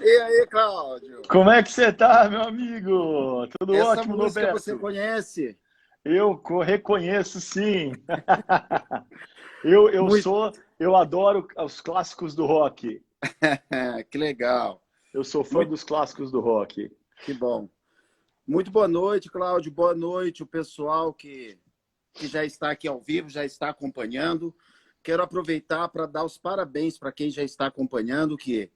E aí, Cláudio? Como é que você tá, meu amigo? Tudo Essa ótimo, música você Roberto? conhece? Reconheço, sim. Eu Muito. sou, eu adoro os clássicos do rock. Que legal. Eu sou fã Muito, dos clássicos do rock. que bom. Muito boa noite, Cláudio. Boa noite, o pessoal que já está aqui ao vivo, já está acompanhando. Quero aproveitar para dar os parabéns para quem já está acompanhando, que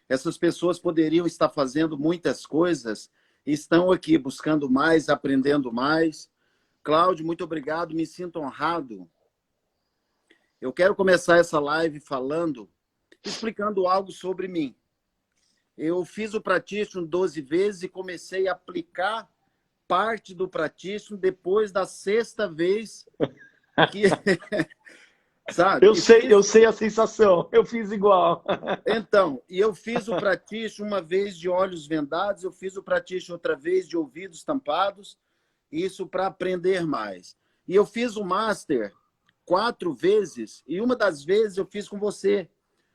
essas pessoas poderiam estar fazendo muitas coisas e estão aqui buscando mais, aprendendo mais. Cláudio, muito obrigado, me sinto honrado. Eu quero começar essa live explicando algo sobre mim. Eu fiz o Practitioner 12 vezes e comecei a aplicar parte do Practitioner depois da sexta vez que, sabe? Eu sei a sensação. Eu fiz igual. Então, eu fiz o Practitioner uma vez de olhos vendados, eu fiz o Practitioner outra vez de ouvidos tampados, isso para aprender mais. E eu fiz o Master 4 vezes, e uma das vezes eu fiz com você,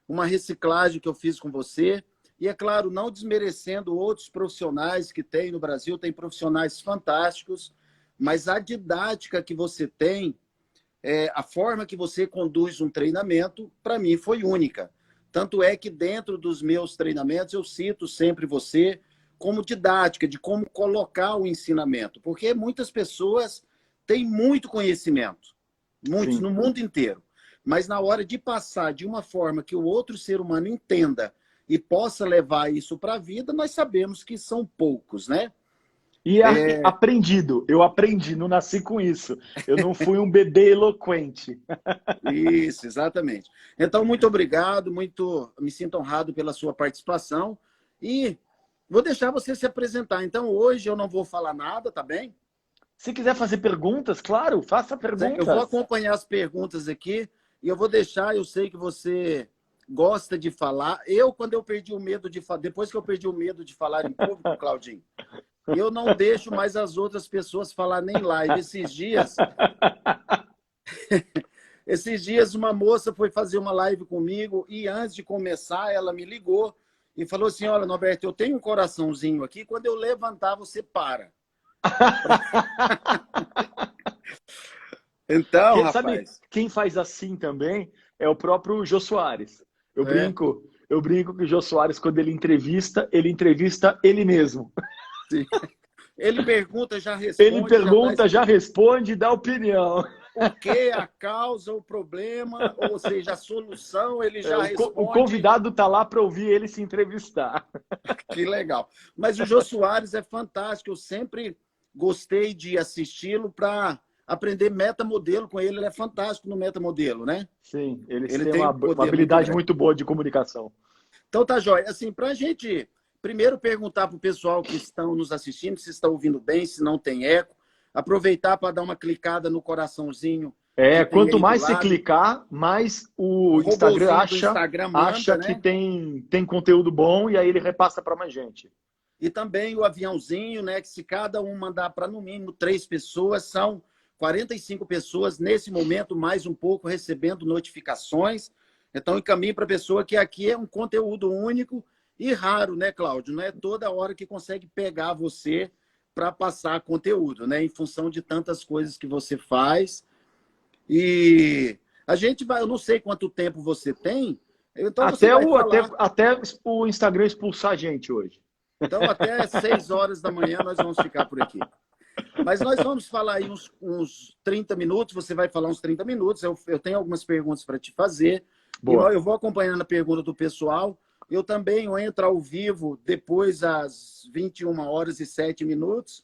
uma reciclagem que eu fiz com você. E, é claro, não desmerecendo outros profissionais que tem no Brasil, tem profissionais fantásticos, mas a didática que você tem, a forma que você conduz um treinamento, para mim foi única. Tanto é que dentro dos meus treinamentos eu cito sempre você como didática, de como colocar o ensinamento, porque muitas pessoas têm muito conhecimento, muitos Sim. no mundo inteiro, mas na hora de passar de uma forma que o outro ser humano entenda e possa levar isso para a vida, nós sabemos que são poucos, né? E aprendido. Eu aprendi, não nasci com isso. Eu não fui um bebê eloquente. Isso, exatamente. Então, muito obrigado, me sinto honrado pela sua participação e vou deixar você se apresentar. Então, hoje eu não vou falar nada, tá bem? Se quiser fazer perguntas, claro, faça Eu vou perguntas. acompanhar as perguntas aqui e eu vou deixar, eu sei que você gosta de falar. Quando eu perdi o medo de falar, depois que eu perdi o medo de falar em público, Claudinho, eu não deixo mais as outras pessoas falar nem live. Esses dias uma moça foi fazer uma live comigo e antes de começar ela me ligou e falou assim, olha, Norberto, eu tenho um coraçãozinho aqui, quando eu levantar você para. Então, Sabe rapaz, quem faz assim também? É o próprio Jô Soares. é, Eu brinco que o Jô Soares, quando ele entrevista ele mesmo. sim. Ele pergunta, já Ele responde, já dá pergunta, já responde e dá opinião. o que, a causa, o problema, ou seja, a solução, ele já O responde. convidado está lá para ouvir ele se entrevistar. Que legal. Mas o Jô Soares é fantástico. Eu sempre gostei de assisti-lo para aprender metamodelo com ele. Ele é fantástico no metamodelo, né? Sim, eles Ele têm tem um uma poder muito habilidade grande. muito boa de comunicação. Então tá, jóia. Assim, para a gente primeiro perguntar para o pessoal que estão nos assistindo se estão ouvindo bem, se não tem eco, aproveitar para dar uma clicada no coraçãozinho que tem Quanto aí do mais você lado. clicar, mais O o Instagram robozinho do Instagram acha manda, que né? tem conteúdo bom e aí ele repassa para mais gente. E também o aviãozinho, né? Que se cada um mandar para no mínimo 3 pessoas, são 45 pessoas nesse momento, mais um pouco, recebendo notificações. Então, encaminhe para a pessoa que aqui é um conteúdo único e raro, né, Cláudio? Não é toda hora que consegue pegar você para passar conteúdo, né? Em função de tantas coisas que você faz. E a gente vai, eu não sei quanto tempo você tem, então você vai falar. Até o Instagram expulsar a gente hoje. Então, até 6 horas da manhã nós vamos ficar por aqui. Mas nós vamos falar aí uns 30 minutos, você vai falar uns 30 minutos, eu tenho algumas perguntas para te fazer, e Boa. eu vou acompanhando a pergunta do pessoal. Eu também entro ao vivo depois às 21h07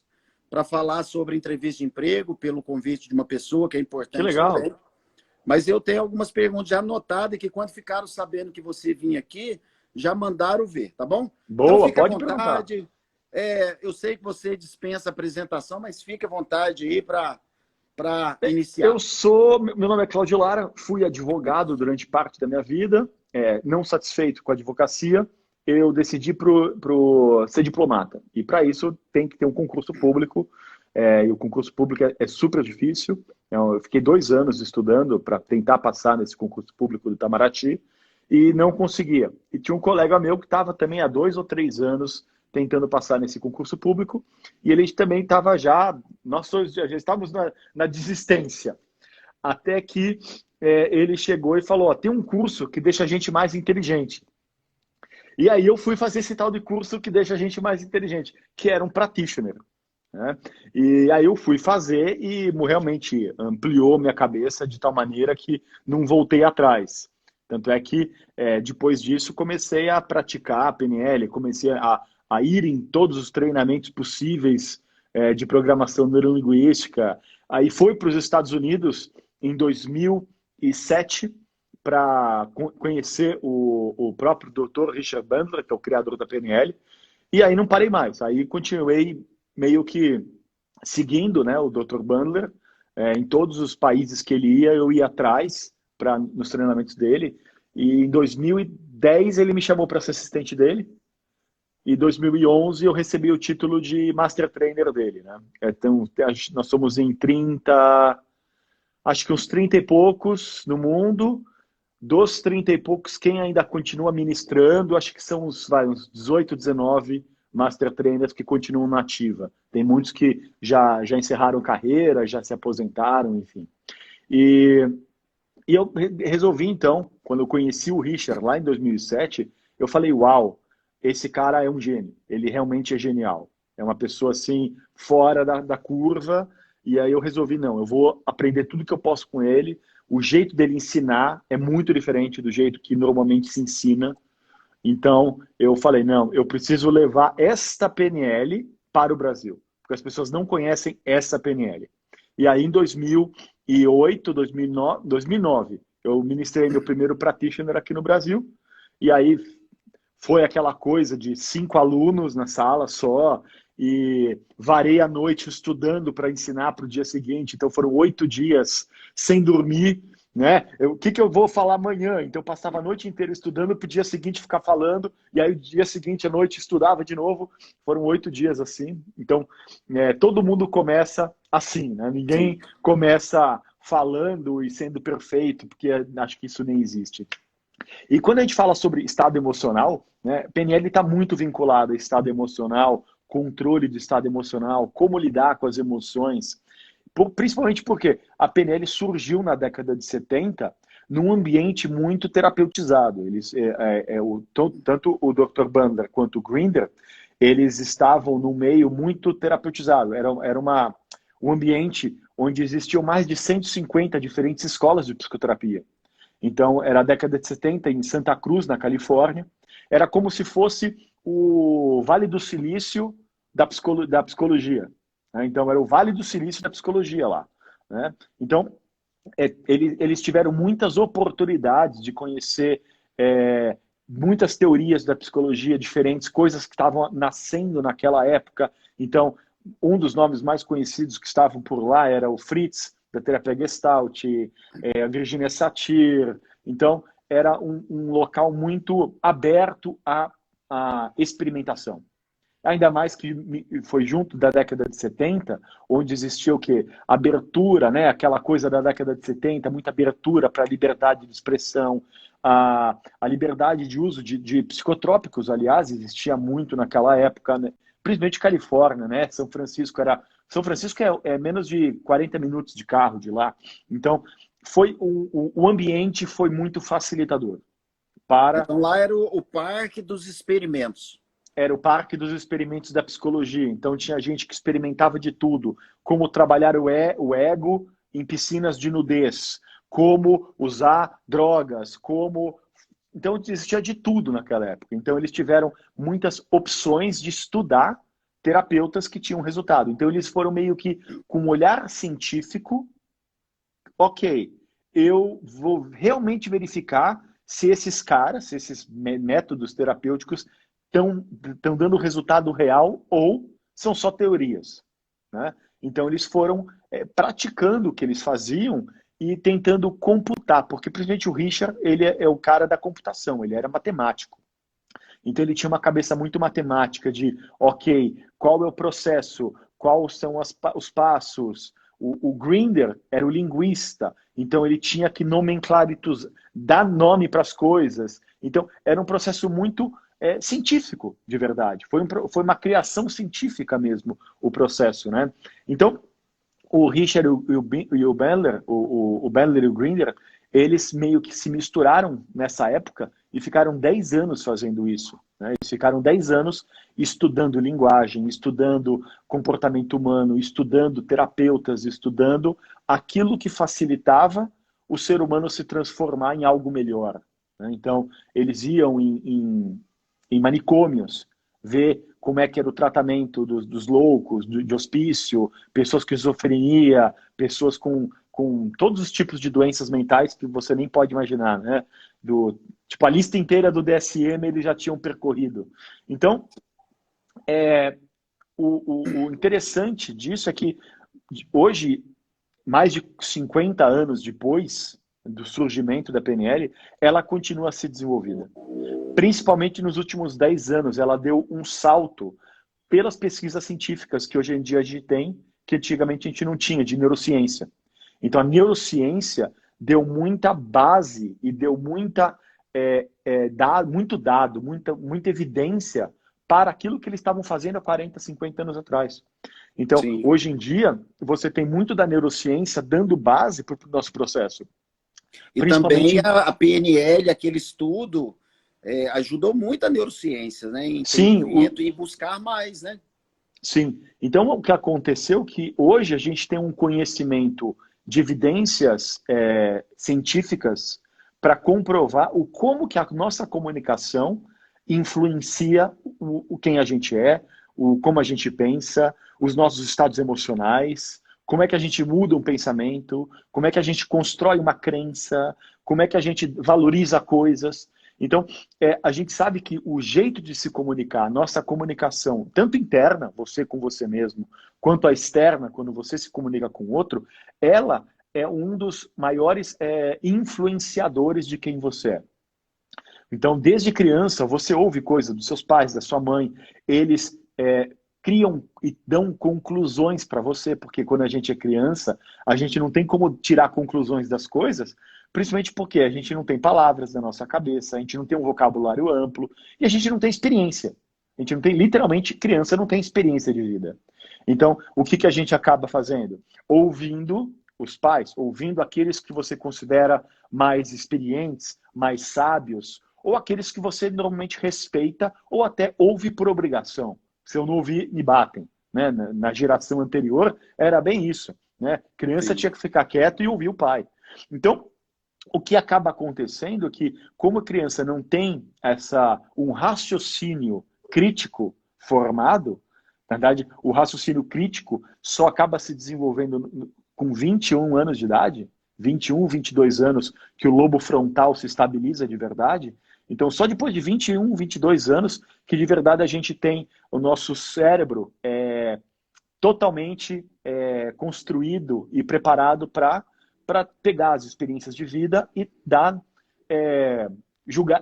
para falar sobre entrevista de emprego, pelo convite de uma pessoa, que é Que importante legal. também. Mas eu tenho algumas perguntas já anotadas que quando ficaram sabendo que você vinha aqui, já mandaram ver, tá bom? Então Boa, fique à pode perguntar. vontade. Eu sei que você dispensa a apresentação, mas fique à vontade aí para iniciar. Meu nome é Cláudio Lara, fui advogado durante parte da minha vida, não satisfeito com a advocacia, eu decidi ser diplomata. E para isso tem que ter um concurso público, e o concurso público é super difícil. Eu fiquei 2 anos estudando para tentar passar nesse concurso público do Itamaraty, e não conseguia. E tinha um colega meu que estava também há 2 ou 3 anos tentando passar nesse concurso público, e ele também estava já estávamos na desistência, até que ele chegou e falou, ó, tem um curso que deixa a gente mais inteligente. E aí eu fui fazer esse tal de curso que deixa a gente mais inteligente, que era um practitioner. Né? E aí eu fui fazer e realmente ampliou minha cabeça de tal maneira que não voltei atrás. Tanto é que depois disso comecei a praticar a PNL, comecei a ir em todos os treinamentos possíveis de programação neurolinguística. Aí fui para os Estados Unidos em 2007 para conhecer o próprio Dr. Richard Bandler, que é o criador da PNL, e aí não parei mais. Aí continuei meio que seguindo, né, o Dr. Bandler, em todos os países que ele ia, eu ia atrás nos treinamentos dele. E em 2010 ele me chamou para ser assistente dele. E em 2011 eu recebi o título de Master Trainer dele, né? Então, nós somos em 30, acho que uns 30 e poucos no mundo. Dos 30 e poucos, quem ainda continua ministrando, acho que são uns 18, 19 Master Trainers que continuam na ativa. Tem muitos que já encerraram carreira, já se aposentaram, enfim. E eu resolvi, então, quando eu conheci o Richard lá em 2007, eu falei, uau, esse cara é um gênio, ele realmente é genial. É uma pessoa, assim, fora da curva, e aí eu resolvi, não, eu vou aprender tudo que eu posso com ele. O jeito dele ensinar é muito diferente do jeito que normalmente se ensina. Então, eu falei, não, eu preciso levar esta PNL para o Brasil, porque as pessoas não conhecem essa PNL. E aí, em 2008, 2009, eu ministrei meu primeiro practitioner aqui no Brasil, e aí foi aquela coisa de 5 alunos na sala só, e varei a noite estudando para ensinar para o dia seguinte. Então foram 8 dias sem dormir, né? O que eu vou falar amanhã? Então eu passava a noite inteira estudando para o dia seguinte ficar falando, e aí o dia seguinte à noite estudava de novo. Foram 8 dias assim. Então todo mundo começa assim, né? Ninguém Sim. começa falando e sendo perfeito, porque acho que isso nem existe. E quando a gente fala sobre estado emocional, né, PNL está muito vinculado a estado emocional, controle de estado emocional, como lidar com as emoções, principalmente porque a PNL surgiu na década de 70 num ambiente muito terapeutizado. Tanto o Dr. Bandler quanto o Grinder, eles estavam num meio muito terapeutizado. Era um ambiente onde existiam mais de 150 diferentes escolas de psicoterapia. Então, era a década de 70 em Santa Cruz, na Califórnia. Era como se fosse o Vale do Silício da psicologia. Né? Então, era o Vale do Silício da psicologia lá. Né? Então, eles tiveram muitas oportunidades de conhecer muitas teorias da psicologia diferentes, coisas que estavam nascendo naquela época. Então, um dos nomes mais conhecidos que estavam por lá era o Fritz, da terapia Gestalt, a Virginia Satir. Então, era um local muito aberto à experimentação. Ainda mais que foi junto da década de 70, onde existia o quê? Abertura, né? Aquela coisa da década de 70, muita abertura para a liberdade de expressão, a liberdade de uso de psicotrópicos, aliás, existia muito naquela época, né? Principalmente Califórnia, né? São Francisco é menos de 40 minutos de carro de lá. Então, o ambiente foi muito facilitador. Então lá era o Parque dos Experimentos. Era o parque dos experimentos da psicologia. Então tinha gente que experimentava de tudo, como trabalhar o ego em piscinas de nudez, como usar drogas, Então existia de tudo naquela época. Então eles tiveram muitas opções de estudar terapeutas que tinham resultado. Então eles foram meio que com um olhar científico, ok, eu vou realmente verificar se esses caras, se esses métodos terapêuticos estão dando resultado real ou são só teorias. Né? Então, eles foram praticando o que eles faziam e tentando computar, porque, principalmente, o Richard, ele é o cara da computação, ele era matemático. Então, ele tinha uma cabeça muito matemática de, ok, qual é o processo, quais são os passos, O Grinder era o linguista, então ele tinha que nomenclar, dar nome para as coisas. Então, era um processo muito científico, de verdade. Foi uma criação científica mesmo, o processo, né? Então, o Richard e o Bandler, o Bandler e o Grinder, eles meio que se misturaram nessa época e ficaram 10 anos fazendo isso. Né? Eles ficaram 10 anos estudando linguagem, estudando comportamento humano, estudando terapeutas, estudando aquilo que facilitava o ser humano se transformar em algo melhor. Né? Então, eles iam em manicômios, ver como é que era o tratamento dos loucos, de hospício, pessoas com esquizofrenia, pessoas com todos os tipos de doenças mentais que você nem pode imaginar, né? Tipo, a lista inteira do DSM eles já tinham percorrido. Então, o interessante disso é que hoje, mais de 50 anos depois do surgimento da PNL, ela continua a ser desenvolvida. Principalmente nos últimos 10 anos, ela deu um salto pelas pesquisas científicas que hoje em dia a gente tem, que antigamente a gente não tinha, de neurociência. Então, a neurociência deu muita base e deu muito dado, muita evidência para aquilo que eles estavam fazendo há 40, 50 anos atrás. Então, Sim. hoje em dia, você tem muito da neurociência dando base para o nosso processo. E também a PNL, aquele estudo, ajudou muito a neurociência, né? Em entendimento e buscar mais, né? Sim. Então, o que aconteceu é que hoje a gente tem um conhecimento de evidências científicas para comprovar como que a nossa comunicação influencia quem a gente é, como a gente pensa, os nossos estados emocionais, como é que a gente muda um pensamento, como é que a gente constrói uma crença, como é que a gente valoriza coisas. Então, a gente sabe que o jeito de se comunicar, a nossa comunicação, tanto interna, você com você mesmo, quanto a externa, quando você se comunica com o outro, ela é um dos maiores influenciadores de quem você é. Então, desde criança, você ouve coisas dos seus pais, da sua mãe, eles criam e dão conclusões para você, porque quando a gente é criança, a gente não tem como tirar conclusões das coisas, principalmente porque a gente não tem palavras na nossa cabeça, a gente não tem um vocabulário amplo e a gente não tem experiência. A gente não tem, literalmente, criança não tem experiência de vida. Então, o que a gente acaba fazendo? Ouvindo os pais, ouvindo aqueles que você considera mais experientes, mais sábios, ou aqueles que você normalmente respeita ou até ouve por obrigação. Se eu não ouvir, me batem. Né? Na geração anterior, era bem isso. Né? Criança Sim. Tinha que ficar quieto e ouvir o pai. Então, o que acaba acontecendo é que, como a criança não tem um raciocínio crítico formado, na verdade, o raciocínio crítico só acaba se desenvolvendo com 21 anos de idade, 21, 22 anos, que o lobo frontal se estabiliza de verdade. Então, só depois de 21, 22 anos que de verdade a gente tem o nosso cérebro totalmente construído e preparado para pegar as experiências de vida e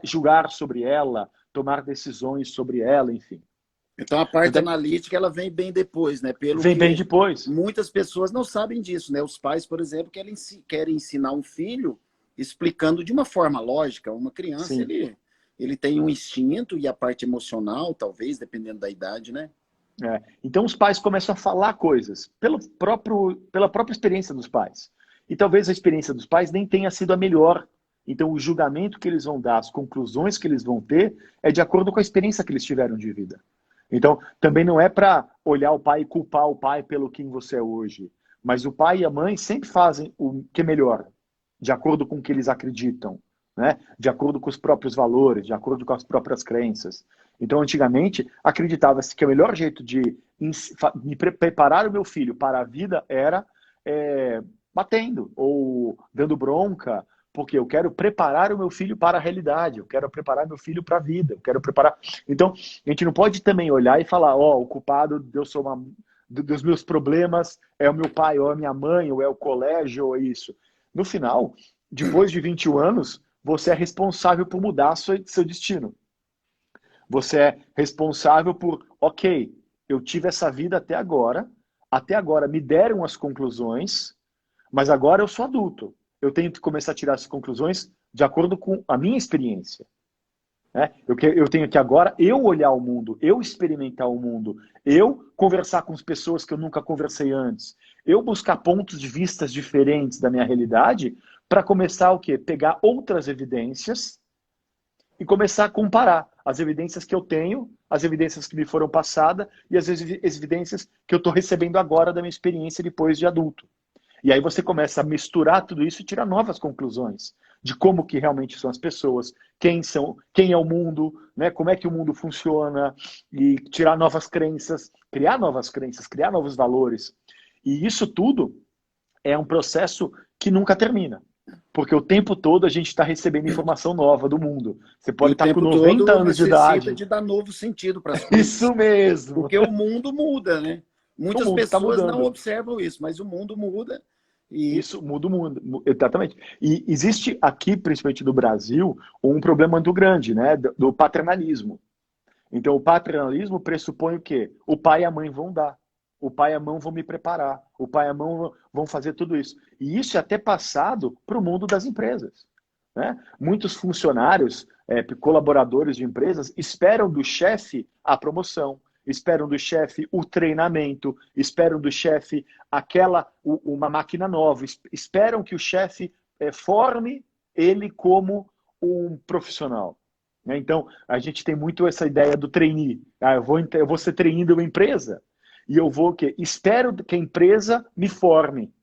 julgar sobre ela, tomar decisões sobre ela, enfim. Então, a parte analítica ela vem bem depois, né? Vem bem depois. Muitas pessoas não sabem disso, né? Os pais, por exemplo, querem ensinar um filho explicando de uma forma lógica. Uma criança, ele tem um instinto e a parte emocional, talvez, dependendo da idade, né? Então, os pais começam a falar coisas pela própria experiência dos pais. E talvez a experiência dos pais nem tenha sido a melhor. Então, o julgamento que eles vão dar, as conclusões que eles vão ter, é de acordo com a experiência que eles tiveram de vida. Então, também não é para olhar o pai e culpar o pai pelo quem você é hoje. Mas o pai e a mãe sempre fazem o que é melhor, de acordo com o que eles acreditam, né? De acordo com os próprios valores, de acordo com as próprias crenças. Então, antigamente, acreditava-se que o melhor jeito de preparar o meu filho para a vida era batendo ou dando bronca, porque eu quero preparar o meu filho para a realidade, eu quero preparar meu filho para a vida, eu quero preparar... Então, a gente não pode também olhar e falar, o culpado dos meus problemas é o meu pai, ou é a minha mãe, ou é o colégio, ou é isso. No final, depois de 21 anos, você é responsável por mudar seu destino. Você é responsável por, ok, eu tive essa vida até agora, até agora me deram as conclusões, mas agora eu sou adulto. Eu tenho que começar a tirar as conclusões de acordo com a minha experiência. Né? Eu tenho que agora eu olhar o mundo, eu experimentar o mundo, eu conversar com as pessoas que eu nunca conversei antes, eu buscar pontos de vista diferentes da minha realidade para começar o quê? Pegar outras evidências e começar a comparar as evidências que eu tenho, as evidências que me foram passadas e as evidências que eu estou recebendo agora da minha experiência depois de adulto. E aí você começa a misturar tudo isso e tirar novas conclusões de como que realmente são as pessoas, quem é o mundo, né? Como é que o mundo funciona, e tirar novas crenças, criar novos valores. E isso tudo é um processo que nunca termina. Porque o tempo todo a gente está recebendo informação nova do mundo. Você E pode o estar com tempo 90 todo anos de necessita idade. de dar novo sentido para as coisas. Isso mesmo. Porque o mundo muda, né? O Muitas mundo está pessoas não mudando. observam isso, mas o mundo muda. E Isso muda o mundo, exatamente. E existe aqui, principalmente no Brasil, um problema muito grande, né, do paternalismo. Então, o paternalismo pressupõe o quê? O pai e a mãe vão dar. O pai e a mãe vão me preparar. O pai e a mãe vão fazer tudo isso. E isso é até passado para o mundo das empresas. Né? Muitos funcionários, colaboradores de empresas, esperam do chefe a promoção, esperam do chefe o treinamento, esperam do chefe uma máquina nova, esperam que o chefe forme ele como um profissional. Né? Então, a gente tem muito essa ideia do trainee. Eu vou ser trainee de uma empresa e eu vou o quê? Espero que a empresa me forme.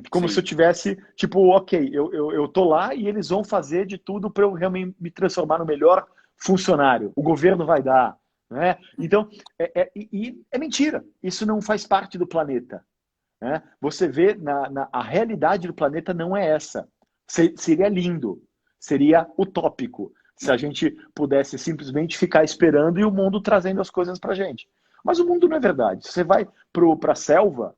Como sim. se eu tivesse, tipo, ok, eu tô lá e eles vão fazer de tudo para eu realmente me transformar no melhor funcionário. O governo vai dar. Né? Então, é mentira. Isso não faz parte do planeta. Né? Você vê, a realidade do planeta não é essa. Seria lindo, seria utópico, se a gente pudesse simplesmente ficar esperando e o mundo trazendo as coisas para a gente. Mas o mundo não é verdade. Você vai para a selva,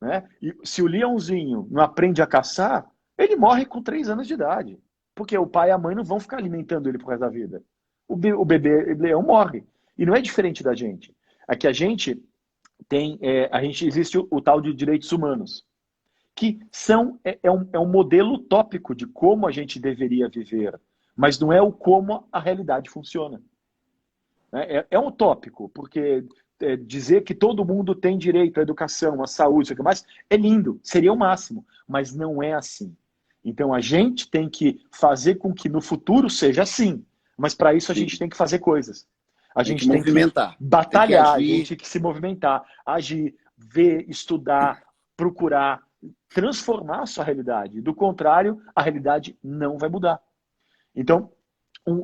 né? E se o leãozinho não aprende a caçar, ele morre com 3 anos de idade. Porque o pai e a mãe não vão ficar alimentando ele pro resto da vida. O bebê leão morre. E não é diferente da gente. Aqui a gente tem, existe o tal de direitos humanos, que é um modelo utópico de como a gente deveria viver, mas não é o como a realidade funciona. É um utópico, porque dizer que todo mundo tem direito à educação, à saúde, mas é lindo, seria o máximo, mas não é assim. Então a gente tem que fazer com que no futuro seja assim, mas para isso a Sim. gente tem que fazer coisas. A Tem que gente tem que movimentar, batalhar, tem que a gente tem que se movimentar, agir, ver, estudar, procurar, transformar a sua realidade. Do contrário, a realidade não vai mudar. Então,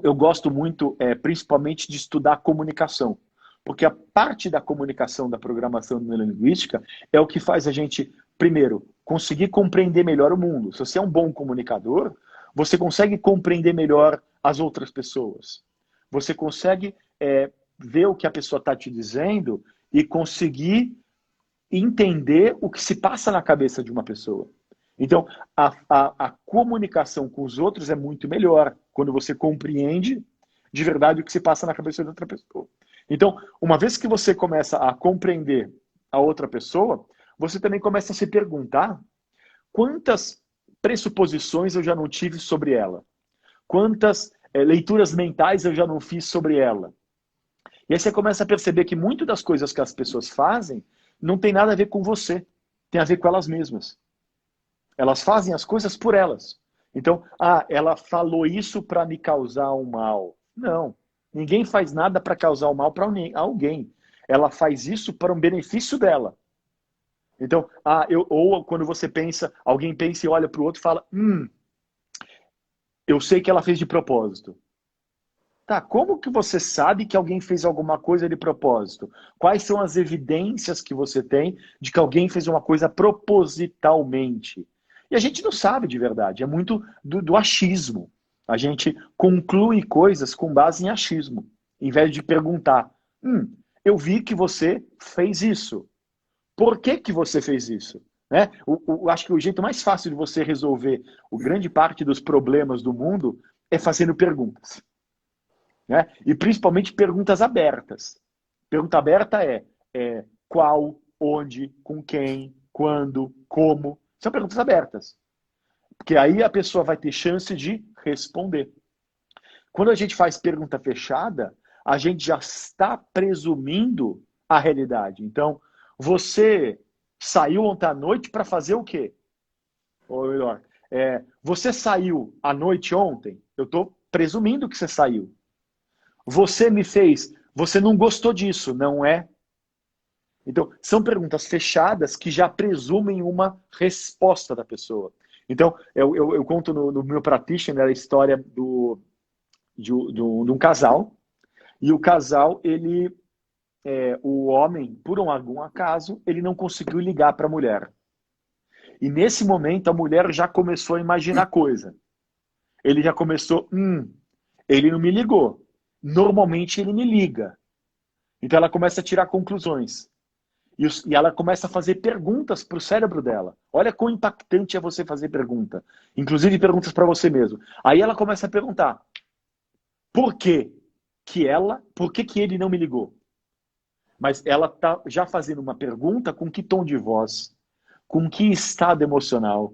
eu gosto muito, principalmente, de estudar comunicação. Porque a parte da comunicação, da programação neurolinguística, é o que faz a gente, primeiro, conseguir compreender melhor o mundo. Se você é um bom comunicador, você consegue compreender melhor as outras pessoas. Você consegue ver o que a pessoa está te dizendo e conseguir entender o que se passa na cabeça de uma pessoa. Então, a comunicação com os outros é muito melhor quando você compreende de verdade o que se passa na cabeça de outra pessoa. Então, uma vez que você começa a compreender a outra pessoa, você também começa a se perguntar quantas pressuposições eu já não tive sobre ela, quantas leituras mentais eu já não fiz sobre ela. E aí você começa a perceber que muitas das coisas que as pessoas fazem não tem nada a ver com você, tem a ver com elas mesmas. Elas fazem as coisas por elas. Então, ela falou isso para me causar um mal. Não. Ninguém faz nada para causar um mal para alguém. Ela faz isso para um benefício dela. Então, ou quando você pensa, alguém pensa e olha para o outro e fala, eu sei que ela fez de propósito. Tá, como que você sabe que alguém fez alguma coisa de propósito? Quais são as evidências que você tem de que alguém fez uma coisa propositalmente? E a gente não sabe de verdade, é muito do achismo. A gente conclui coisas com base em achismo, em vez de perguntar, eu vi que você fez isso. Por que que você fez isso? Né? Acho que o jeito mais fácil de você resolver grande parte dos problemas do mundo é fazendo perguntas. Né? E principalmente perguntas abertas. Pergunta aberta qual, onde, com quem, quando, como. São perguntas abertas. Porque aí a pessoa vai ter chance de responder. Quando a gente faz pergunta fechada, a gente já está presumindo a realidade. Então, você saiu ontem à noite para fazer o quê? Ou melhor, você saiu à noite ontem? Eu estou presumindo que você saiu. Você me fez, você não gostou disso, não é? Então, são perguntas fechadas que já presumem uma resposta da pessoa. Então, eu conto no meu practitioner a história de um casal, e o casal, o homem, por algum acaso, ele não conseguiu ligar para a mulher. E nesse momento, a mulher já começou a imaginar coisa. Ele já começou, ele não me ligou. Normalmente ele me liga. Então ela começa a tirar conclusões. E ela começa a fazer perguntas para o cérebro dela. Olha quão impactante é você fazer pergunta. Inclusive perguntas para você mesmo. Aí ela começa a perguntar. Por que ele não me ligou? Mas ela está já fazendo uma pergunta com que tom de voz? Com que estado emocional?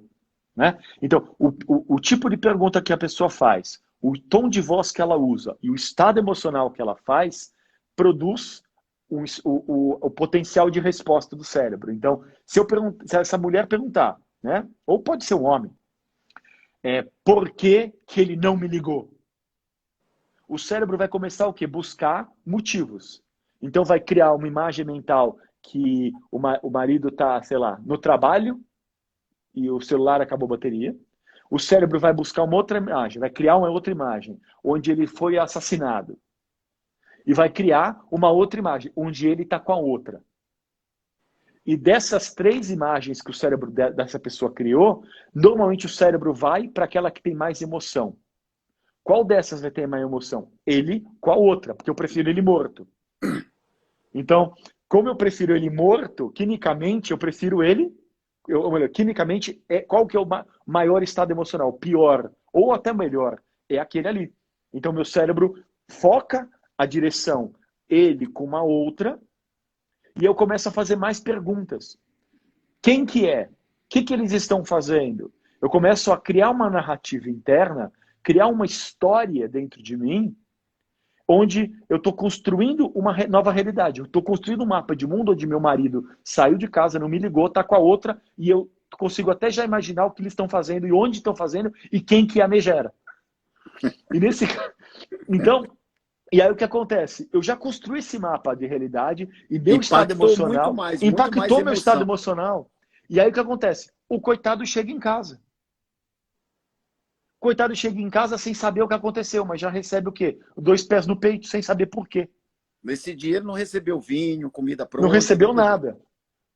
Né? Então, o tipo de pergunta que a pessoa faz, o tom de voz que ela usa e o estado emocional que ela faz, produz o potencial de resposta do cérebro. Então, se essa mulher perguntar, né? Ou pode ser um homem, por que ele não me ligou? O cérebro vai começar o quê? Buscar motivos. Então vai criar uma imagem mental que o marido está, sei lá, no trabalho e o celular acabou a bateria. O cérebro vai buscar uma outra imagem, vai criar uma outra imagem, onde ele foi assassinado. E vai criar uma outra imagem, onde ele está com a outra. E dessas 3 imagens que o cérebro dessa pessoa criou, normalmente o cérebro vai para aquela que tem mais emoção. Qual dessas vai ter mais emoção? Ele com a outra, porque eu prefiro ele morto. Então, como eu prefiro ele morto, quimicamente eu prefiro ele... quimicamente, qual que é o maior estado emocional? Pior, ou até melhor, é aquele ali. Então, meu cérebro foca a direção, ele com uma outra, e eu começo a fazer mais perguntas. Quem que é? O que eles estão fazendo? Eu começo a criar uma narrativa interna, criar uma história dentro de mim, onde eu estou construindo uma nova realidade. Eu estou construindo um mapa de mundo onde meu marido saiu de casa, não me ligou, está com a outra, e eu consigo até já imaginar o que eles estão fazendo, e onde estão fazendo, e quem que é a megera. E nesse... Então, e aí o que acontece? Eu já construí esse mapa de realidade, e meu estado emocional... Impactou meu estado emocional. E aí o que acontece? O coitado chega em casa. Coitado chega em casa sem saber o que aconteceu, mas já recebe o quê? 2 pés no peito, sem saber por quê. Nesse dia ele não recebeu vinho, comida pronta. Não recebeu nada.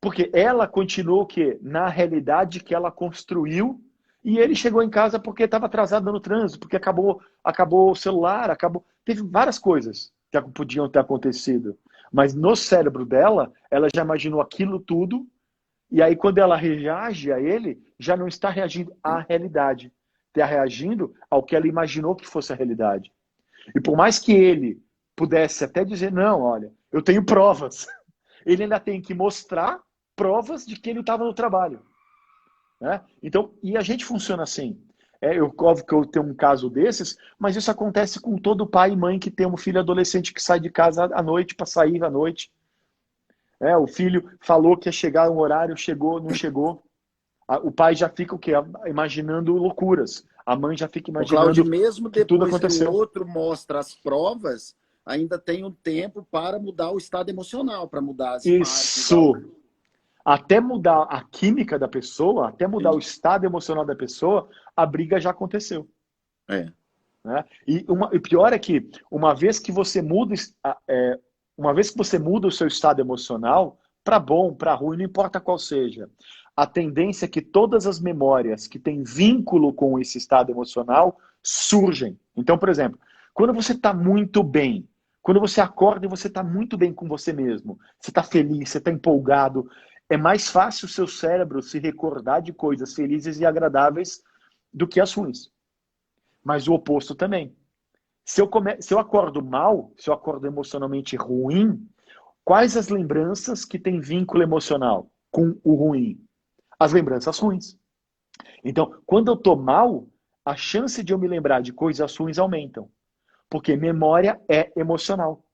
Porque ela continuou o quê? Na realidade que ela construiu, e ele chegou em casa porque estava atrasado no trânsito, porque acabou o celular, teve várias coisas que podiam ter acontecido. Mas no cérebro dela, ela já imaginou aquilo tudo, e aí quando ela reage a ele, já não está reagindo à realidade. Está reagindo ao que ela imaginou que fosse a realidade. E por mais que ele pudesse até dizer, não, olha, eu tenho provas. Ele ainda tem que mostrar provas de que ele estava no trabalho. Né? Então, e a gente funciona assim. Óbvio que eu tenho um caso desses, mas isso acontece com todo pai e mãe que tem um filho adolescente que sai de casa à noite para sair à noite. O filho falou que ia chegar um horário, chegou, não chegou. O pai já fica o quê? Imaginando loucuras. A mãe já fica imaginando Cláudio, mesmo que tudo depois aconteceu. que o outro mostra as provas, ainda tem um tempo para mudar o estado emocional, para mudar as imagens. Isso! Até mudar a química da pessoa, até mudar o estado emocional da pessoa, a briga já aconteceu. Né? E o pior é que uma vez que você muda o seu estado emocional, para bom, para ruim, não importa qual seja, a tendência é que todas as memórias que têm vínculo com esse estado emocional surgem. Então, por exemplo, quando você está muito bem, quando você acorda e você está muito bem com você mesmo, você está feliz, você está empolgado, é mais fácil o seu cérebro se recordar de coisas felizes e agradáveis do que as ruins. Mas o oposto também. Se eu acordo mal, se eu acordo emocionalmente ruim, Quais as lembranças que têm vínculo emocional com o ruim? As lembranças ruins. Então, quando eu estou mal, a chance de eu me lembrar de coisas ruins aumentam. Porque memória é emocional.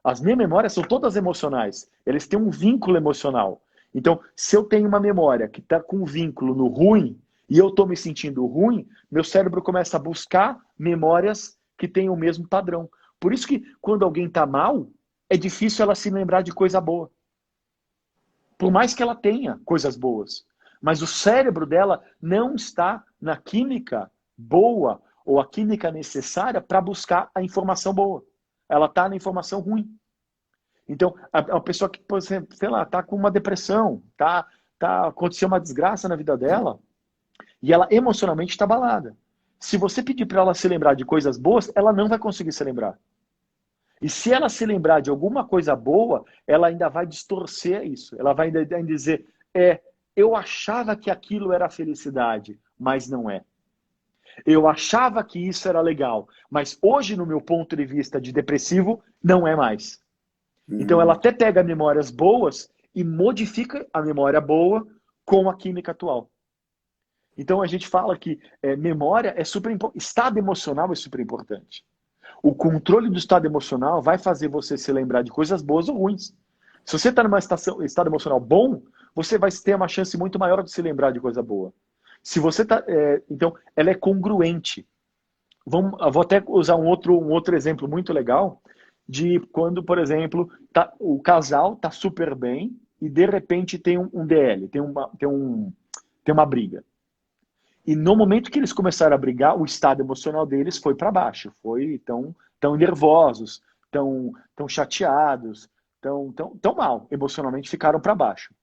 As minhas memórias são todas emocionais. Eles têm um vínculo emocional. Então, se eu tenho uma memória que está com um vínculo no ruim, e eu estou me sentindo ruim, meu cérebro começa a buscar memórias que têm o mesmo padrão. Por isso que quando alguém está mal, é difícil ela se lembrar de coisa boa. Por mais que ela tenha coisas boas. Mas o cérebro dela não está na química boa ou a química necessária para buscar a informação boa. Ela está na informação ruim. Então, a pessoa que, por exemplo, sei lá, está com uma depressão, aconteceu uma desgraça na vida dela, e ela emocionalmente está abalada. Se você pedir para ela se lembrar de coisas boas, ela não vai conseguir se lembrar. E se ela se lembrar de alguma coisa boa, ela ainda vai distorcer isso. Ela vai ainda dizer, eu achava que aquilo era felicidade, mas não é. Eu achava que isso era legal, mas hoje, no meu ponto de vista de depressivo, não é mais. Então ela até pega memórias boas e modifica a memória boa com a química atual. Então a gente fala que memória é super importante, estado emocional é super importante. O controle do estado emocional vai fazer você se lembrar de coisas boas ou ruins. Se você está num estado emocional bom, você vai ter uma chance muito maior de se lembrar de coisa boa. Se você tá, então, ela é congruente. Eu vou até usar um outro exemplo muito legal de quando, por exemplo, o casal está super bem e de repente tem um DL, tem uma briga. E no momento que eles começaram a brigar, o estado emocional deles foi para baixo. Foi tão nervosos, tão chateados, tão mal. Emocionalmente ficaram para baixo.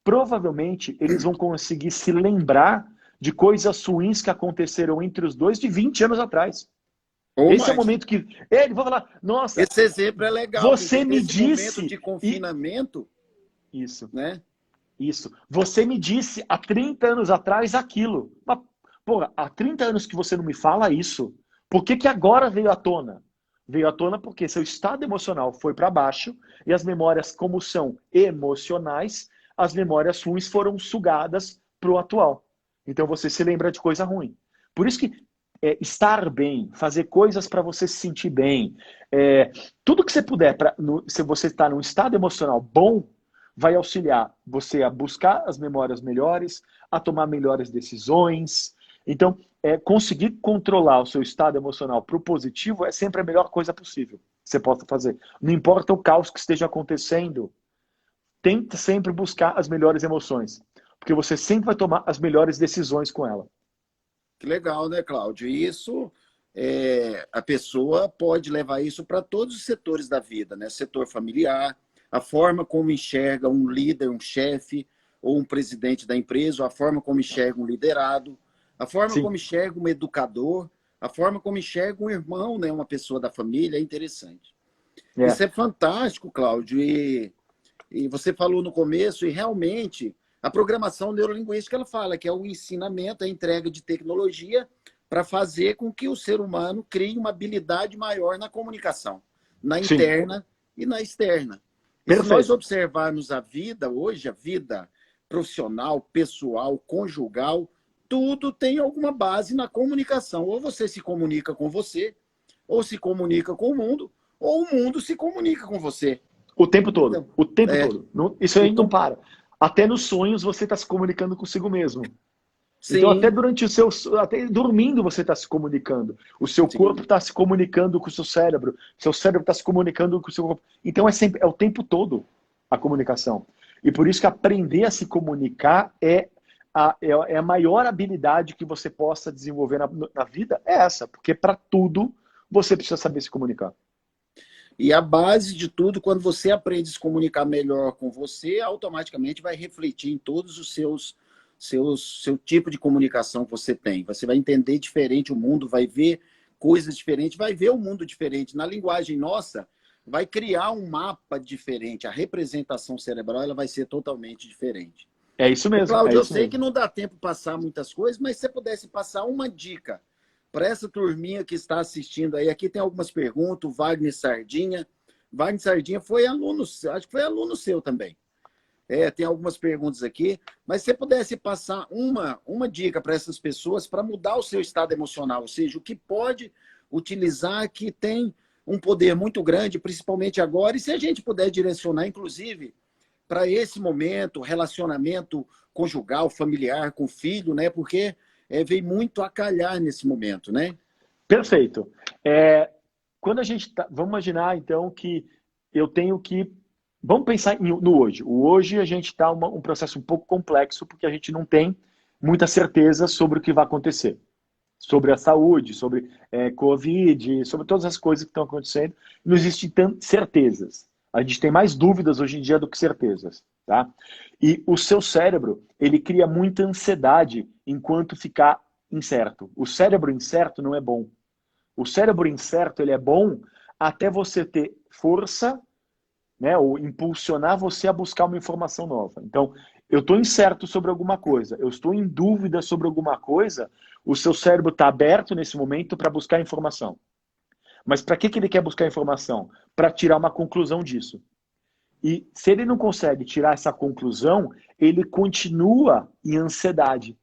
Provavelmente eles vão conseguir se lembrar de coisas ruins que aconteceram entre os dois de 20 anos atrás. Ou Esse mais. é o momento que ele vai falar, nossa, esse exemplo é legal. você me nesse disse momento de confinamento, isso, né? Isso. Você me disse há 30 anos atrás aquilo. Mas, porra, há 30 anos que você não me fala isso. Por que que agora veio à tona? Veio à tona porque seu estado emocional foi para baixo e as memórias, como são emocionais, as memórias ruins foram sugadas para o atual. Então você se lembra de coisa ruim. Por isso que estar bem, fazer coisas para você se sentir bem, tudo que você puder, se você está num estado emocional bom, vai auxiliar você a buscar as memórias melhores, a tomar melhores decisões. Então, conseguir controlar o seu estado emocional para o positivo é sempre a melhor coisa possível que você possa fazer. Não importa o caos que esteja acontecendo, tenta sempre buscar as melhores emoções, porque você sempre vai tomar as melhores decisões com ela. Que legal, né, Cláudio? E isso, a pessoa pode levar isso para todos os setores da vida, né? Setor familiar, a forma como enxerga um líder, um chefe, ou um presidente da empresa, a forma como enxerga um liderado, a forma como enxerga um educador, a forma como enxerga um irmão, né? Uma pessoa da família, é interessante. Isso é fantástico, Cláudio, e você falou no começo, e realmente a programação neurolinguística ela fala que é o ensinamento, a entrega de tecnologia para fazer com que o ser humano crie uma habilidade maior na comunicação, na interna e na externa. E se nós observarmos a vida hoje, a vida profissional, pessoal, conjugal, tudo tem alguma base na comunicação. Ou você se comunica com você, ou se comunica com o mundo, ou o mundo se comunica com você. O tempo todo. Então, o tempo todo. Isso aí não para. Até nos sonhos você está se comunicando consigo mesmo. Sim. Então até dormindo você está se comunicando. O seu corpo está se comunicando com o seu cérebro está se comunicando com o seu corpo. Então é o tempo todo a comunicação. E por isso que aprender a se comunicar é a maior habilidade que você possa desenvolver na vida, é essa. Porque para tudo você precisa saber se comunicar. E a base de tudo, quando você aprende a se comunicar melhor com você, automaticamente vai refletir em todos os seu tipo de comunicação que você tem. Você vai entender diferente o mundo, vai ver coisas diferentes, vai ver o mundo diferente. Na linguagem nossa, vai criar um mapa diferente. A representação cerebral ela vai ser totalmente diferente. É isso mesmo. Cláudio, eu sei que não dá tempo de passar muitas coisas, mas se você pudesse passar uma dica para essa turminha que está assistindo aí. Aqui tem algumas perguntas, o Wagner Sardinha. Wagner Sardinha foi aluno, acho que foi aluno seu também. Tem algumas perguntas aqui, mas se você pudesse passar uma dica para essas pessoas para mudar o seu estado emocional, ou seja, o que pode utilizar que tem um poder muito grande, principalmente agora, e se a gente puder direcionar, inclusive, para esse momento, relacionamento conjugal, familiar, com o filho, né? Porque vem muito a calhar nesse momento, né? Perfeito. Quando a gente vamos imaginar, então, que eu tenho que... Vamos pensar no hoje. O hoje a gente está um processo um pouco complexo, porque a gente não tem muita certeza sobre o que vai acontecer. Sobre a saúde, sobre Covid, sobre todas as coisas que estão acontecendo. Não existem tantas certezas. A gente tem mais dúvidas hoje em dia do que certezas. Tá? E o seu cérebro, ele cria muita ansiedade enquanto ficar incerto. O cérebro incerto não é bom. O cérebro incerto, ele é bom até você ter força, né, ou impulsionar você a buscar uma informação nova. Então, eu estou incerto sobre alguma coisa, eu estou em dúvida sobre alguma coisa, o seu cérebro está aberto nesse momento para buscar informação. Mas para que ele quer buscar informação? Para tirar uma conclusão disso. E se ele não consegue tirar essa conclusão, ele continua em ansiedade.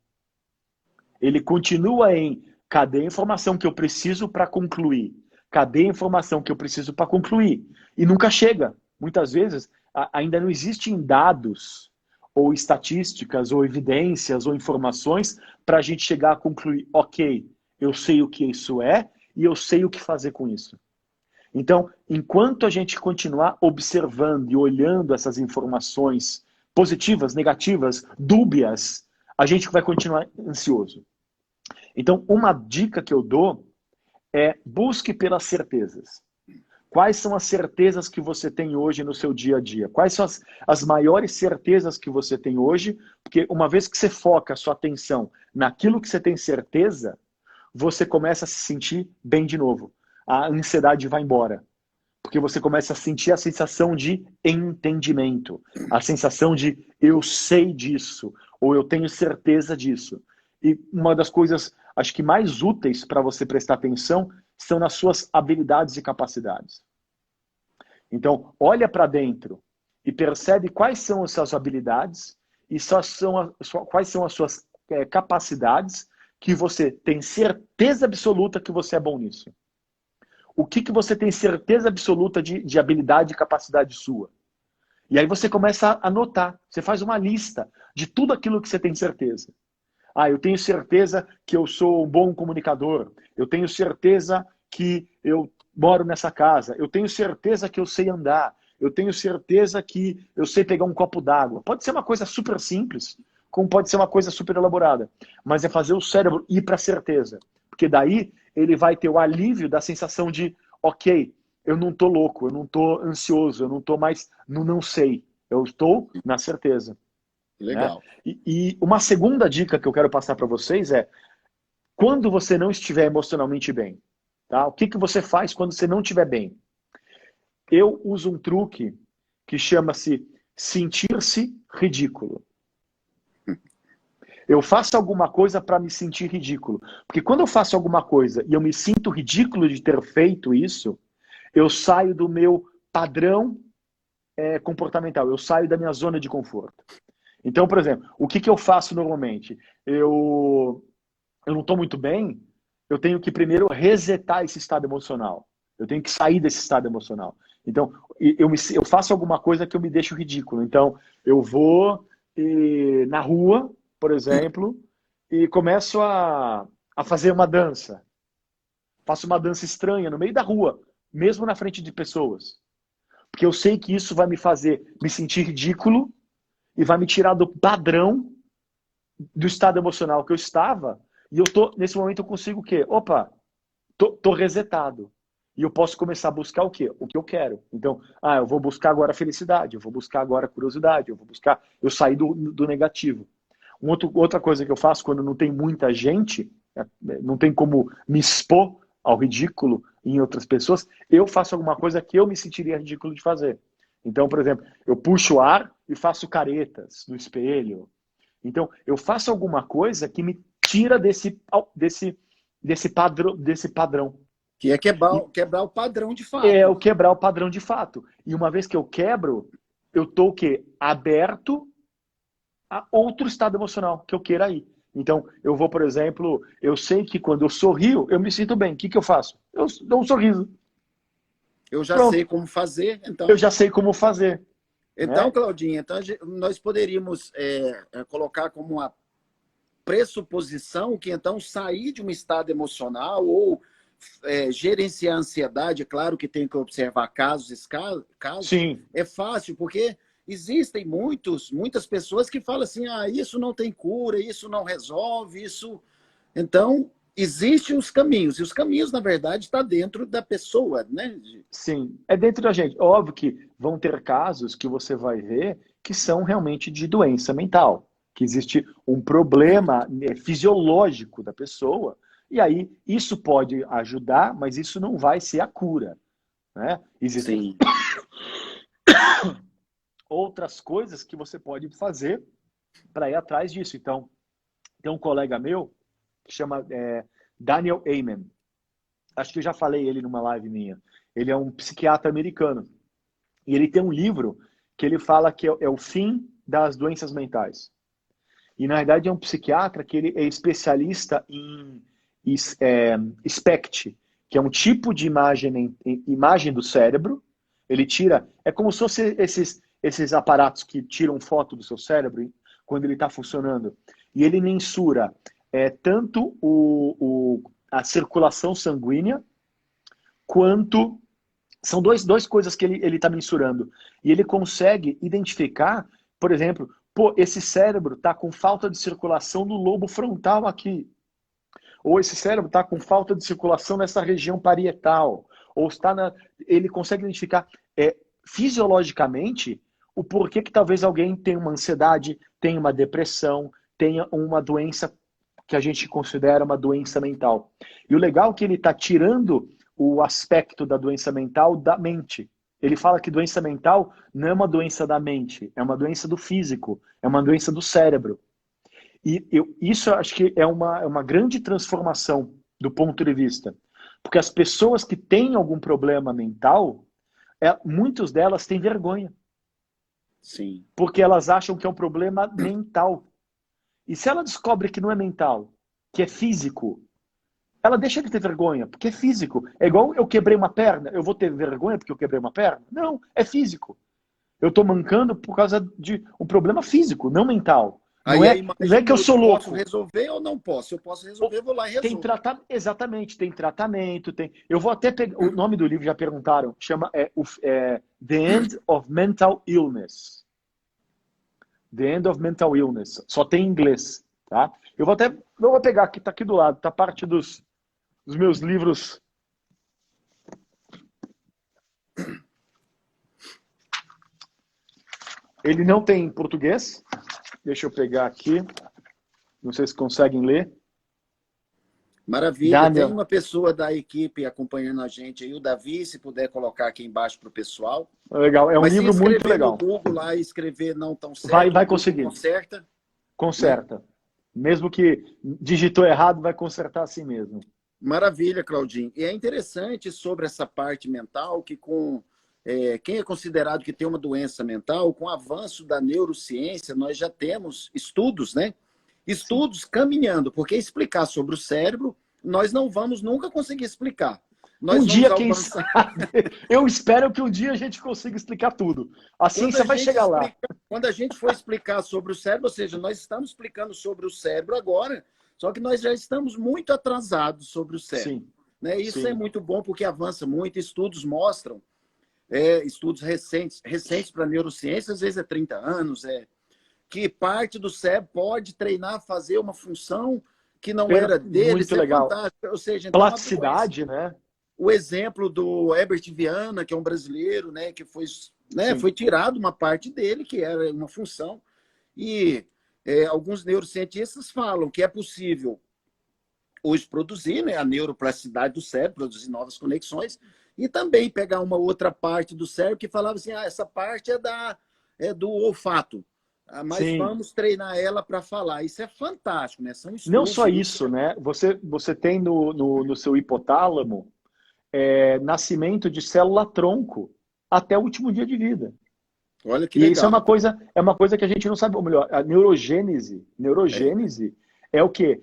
Ele continua em: cadê a informação que eu preciso para concluir? Cadê a informação que eu preciso para concluir? E nunca chega. Muitas vezes ainda não existem dados, ou estatísticas, ou evidências, ou informações para a gente chegar a concluir: ok, eu sei o que isso é e eu sei o que fazer com isso. Então, enquanto a gente continuar observando e olhando essas informações positivas, negativas, dúbias, a gente vai continuar ansioso. Então, uma dica que eu dou é: busque pelas certezas. Quais são as certezas que você tem hoje no seu dia a dia? Quais são as maiores certezas que você tem hoje? Porque uma vez que você foca a sua atenção naquilo que você tem certeza, você começa a se sentir bem de novo. A ansiedade vai embora. Porque você começa a sentir a sensação de entendimento. A sensação de: eu sei disso, ou eu tenho certeza disso. E uma das coisas, acho que mais úteis para você prestar atenção são nas suas habilidades e capacidades. Então, olha para dentro e percebe quais são as suas habilidades e quais são as suas capacidades que você tem certeza absoluta que você é bom nisso. O que você tem certeza absoluta de habilidade e capacidade sua? E aí você começa a anotar. Você faz uma lista de tudo aquilo que você tem certeza. Eu tenho certeza que eu sou um bom comunicador. Eu tenho certeza que eu moro nessa casa. Eu tenho certeza que eu sei andar. Eu tenho certeza que eu sei pegar um copo d'água. Pode ser uma coisa super simples, como pode ser uma coisa super elaborada. Mas é fazer o cérebro ir para a certeza. Porque daí ele vai ter o alívio da sensação de: ok, eu não estou louco, eu não estou ansioso, eu não estou mais no não sei. Eu estou na certeza. Legal. Né? E uma segunda dica que eu quero passar para vocês é: quando você não estiver emocionalmente bem, tá? O que você faz quando você não estiver bem? Eu uso um truque que chama-se sentir-se ridículo. Eu faço alguma coisa para me sentir ridículo. Porque quando eu faço alguma coisa e eu me sinto ridículo de ter feito isso, eu saio do meu padrão comportamental, eu saio da minha zona de conforto. Então, por exemplo, o que eu faço normalmente? Eu não estou muito bem, eu tenho que primeiro resetar esse estado emocional. Eu tenho que sair desse estado emocional. Então, eu faço alguma coisa que eu me deixo ridículo. Então, eu vou na rua, por exemplo, e começo a fazer uma dança. Faço uma dança estranha no meio da rua, mesmo na frente de pessoas. Porque eu sei que isso vai me fazer me sentir ridículo e vai me tirar do padrão do estado emocional que eu estava. E nesse momento eu consigo o quê? Opa, tô resetado. E eu posso começar a buscar o quê? O que eu quero. Então, eu vou buscar agora felicidade, eu vou buscar agora curiosidade, eu sair do negativo. Outra coisa que eu faço quando não tem muita gente, não tem como me expor ao ridículo em outras pessoas, eu faço alguma coisa que eu me sentiria ridículo de fazer. Então, por exemplo, eu puxo o ar e faço caretas no espelho. Então, eu faço alguma coisa que me tira desse padrão. Que é quebrar o padrão de fato. É o quebrar o padrão de fato. E uma vez que eu quebro, eu estou o quê? Aberto a outro estado emocional que eu queira ir. Então, eu vou, por exemplo, eu sei que quando eu sorrio, eu me sinto bem. O que eu faço? Eu dou um sorriso. Eu já Pronto. sei como fazer, então. Eu já sei como fazer. Então, Né? Claudinha, então nós poderíamos colocar como uma pressuposição que então sair de um estado emocional ou gerenciar a ansiedade, é claro que tem que observar casos, Sim. é fácil, porque existem muitas pessoas que falam assim, isso não tem cura, isso não resolve, isso... Então, existem os caminhos, e os caminhos, na verdade, estão dentro da pessoa, né? Sim, é dentro da gente. Óbvio que vão ter casos que você vai ver que são realmente de doença mental, que existe um problema fisiológico da pessoa, e aí isso pode ajudar, mas isso não vai ser a cura, né? Existem Sim. outras coisas que você pode fazer para ir atrás disso. Então, tem um colega meu que chama Daniel Amen. Acho que eu já falei ele numa live minha. Ele é um psiquiatra americano. E ele tem um livro que ele fala que é o fim das doenças mentais. E, na verdade, é um psiquiatra que ele é especialista em SPECT, que é um tipo de imagem do cérebro. Ele tira... É como se fosse esses aparatos que tiram foto do seu cérebro quando ele está funcionando. E ele mensura tanto a circulação sanguínea, quanto... São duas coisas que ele está mensurando. E ele consegue identificar, por exemplo, esse cérebro está com falta de circulação no lobo frontal aqui. Ou esse cérebro está com falta de circulação nessa região parietal. Ou ele consegue identificar fisiologicamente o porquê que talvez alguém tenha uma ansiedade, tenha uma depressão, tenha uma doença que a gente considera uma doença mental. E o legal é que ele está tirando o aspecto da doença mental da mente. Ele fala que doença mental não é uma doença da mente, é uma doença do físico, é uma doença do cérebro. E isso eu acho que é uma grande transformação do ponto de vista. Porque as pessoas que têm algum problema mental, muitas delas têm vergonha. Sim. Porque elas acham que é um problema mental. E se ela descobre que não é mental, que é físico, ela deixa de ter vergonha, porque é físico. É igual eu quebrei uma perna, eu vou ter vergonha porque eu quebrei uma perna? Não, é físico. Eu estou mancando por causa de um problema físico, não mental. Não Aí a é, não é imagem que eu muda, sou posso louco. resolver ou não posso? Se eu posso resolver, vou lá e resolvo. Exatamente, tem tratamento, tem. Eu vou até pegar o nome do livro, já perguntaram, chama The End of Mental Illness. The End of Mental Illness. Só tem em inglês, tá? Eu vou pegar aqui, tá aqui do lado, tá parte dos meus livros. Ele não tem em português. Deixa eu pegar aqui. Não sei se conseguem ler. Maravilha. Daniel. Tem uma pessoa da equipe acompanhando a gente aí, o Davi, se puder colocar aqui embaixo para o pessoal. Legal, é um Mas livro muito legal. no Google lá e escrever não tão certo, Vai conseguir. Conserta. Conserta. Né? Mesmo que digitou errado, vai consertar assim mesmo. Maravilha, Claudinho. E é interessante sobre essa parte mental que quem é considerado que tem uma doença mental, com o avanço da neurociência, nós já temos estudos, né? Estudos Sim. Caminhando, porque explicar sobre o cérebro, nós não vamos nunca conseguir explicar. Nós quem sabe, eu espero que um dia a gente consiga explicar tudo. Assim você vai chegar lá. Quando a gente for explicar sobre o cérebro, ou seja, nós estamos explicando sobre o cérebro agora, só que nós já estamos muito atrasados sobre o cérebro. Sim. Né? Isso Sim. é muito bom porque avança muito, estudos mostram, estudos recentes para neurociência, às vezes 30 anos, que parte do cérebro pode treinar a fazer uma função que não era dele. Muito legal. Fantástico. Ou seja, então, plasticidade, né? O exemplo do Herbert Viana, que é um brasileiro, né, que foi tirado uma parte dele, que era uma função, e alguns neurocientistas falam que é possível hoje produzir, né, a neuroplasticidade do cérebro, produzir novas conexões, e também pegar uma outra parte do cérebro que falava assim, essa parte é do olfato, mas Sim. Vamos treinar ela para falar. Isso é fantástico, né? São estudos. Não só isso, né? Você tem no seu hipotálamo nascimento de célula-tronco até o último dia de vida. Olha que E legal. isso é uma coisa que a gente não sabe, ou melhor, a neurogênese é o quê?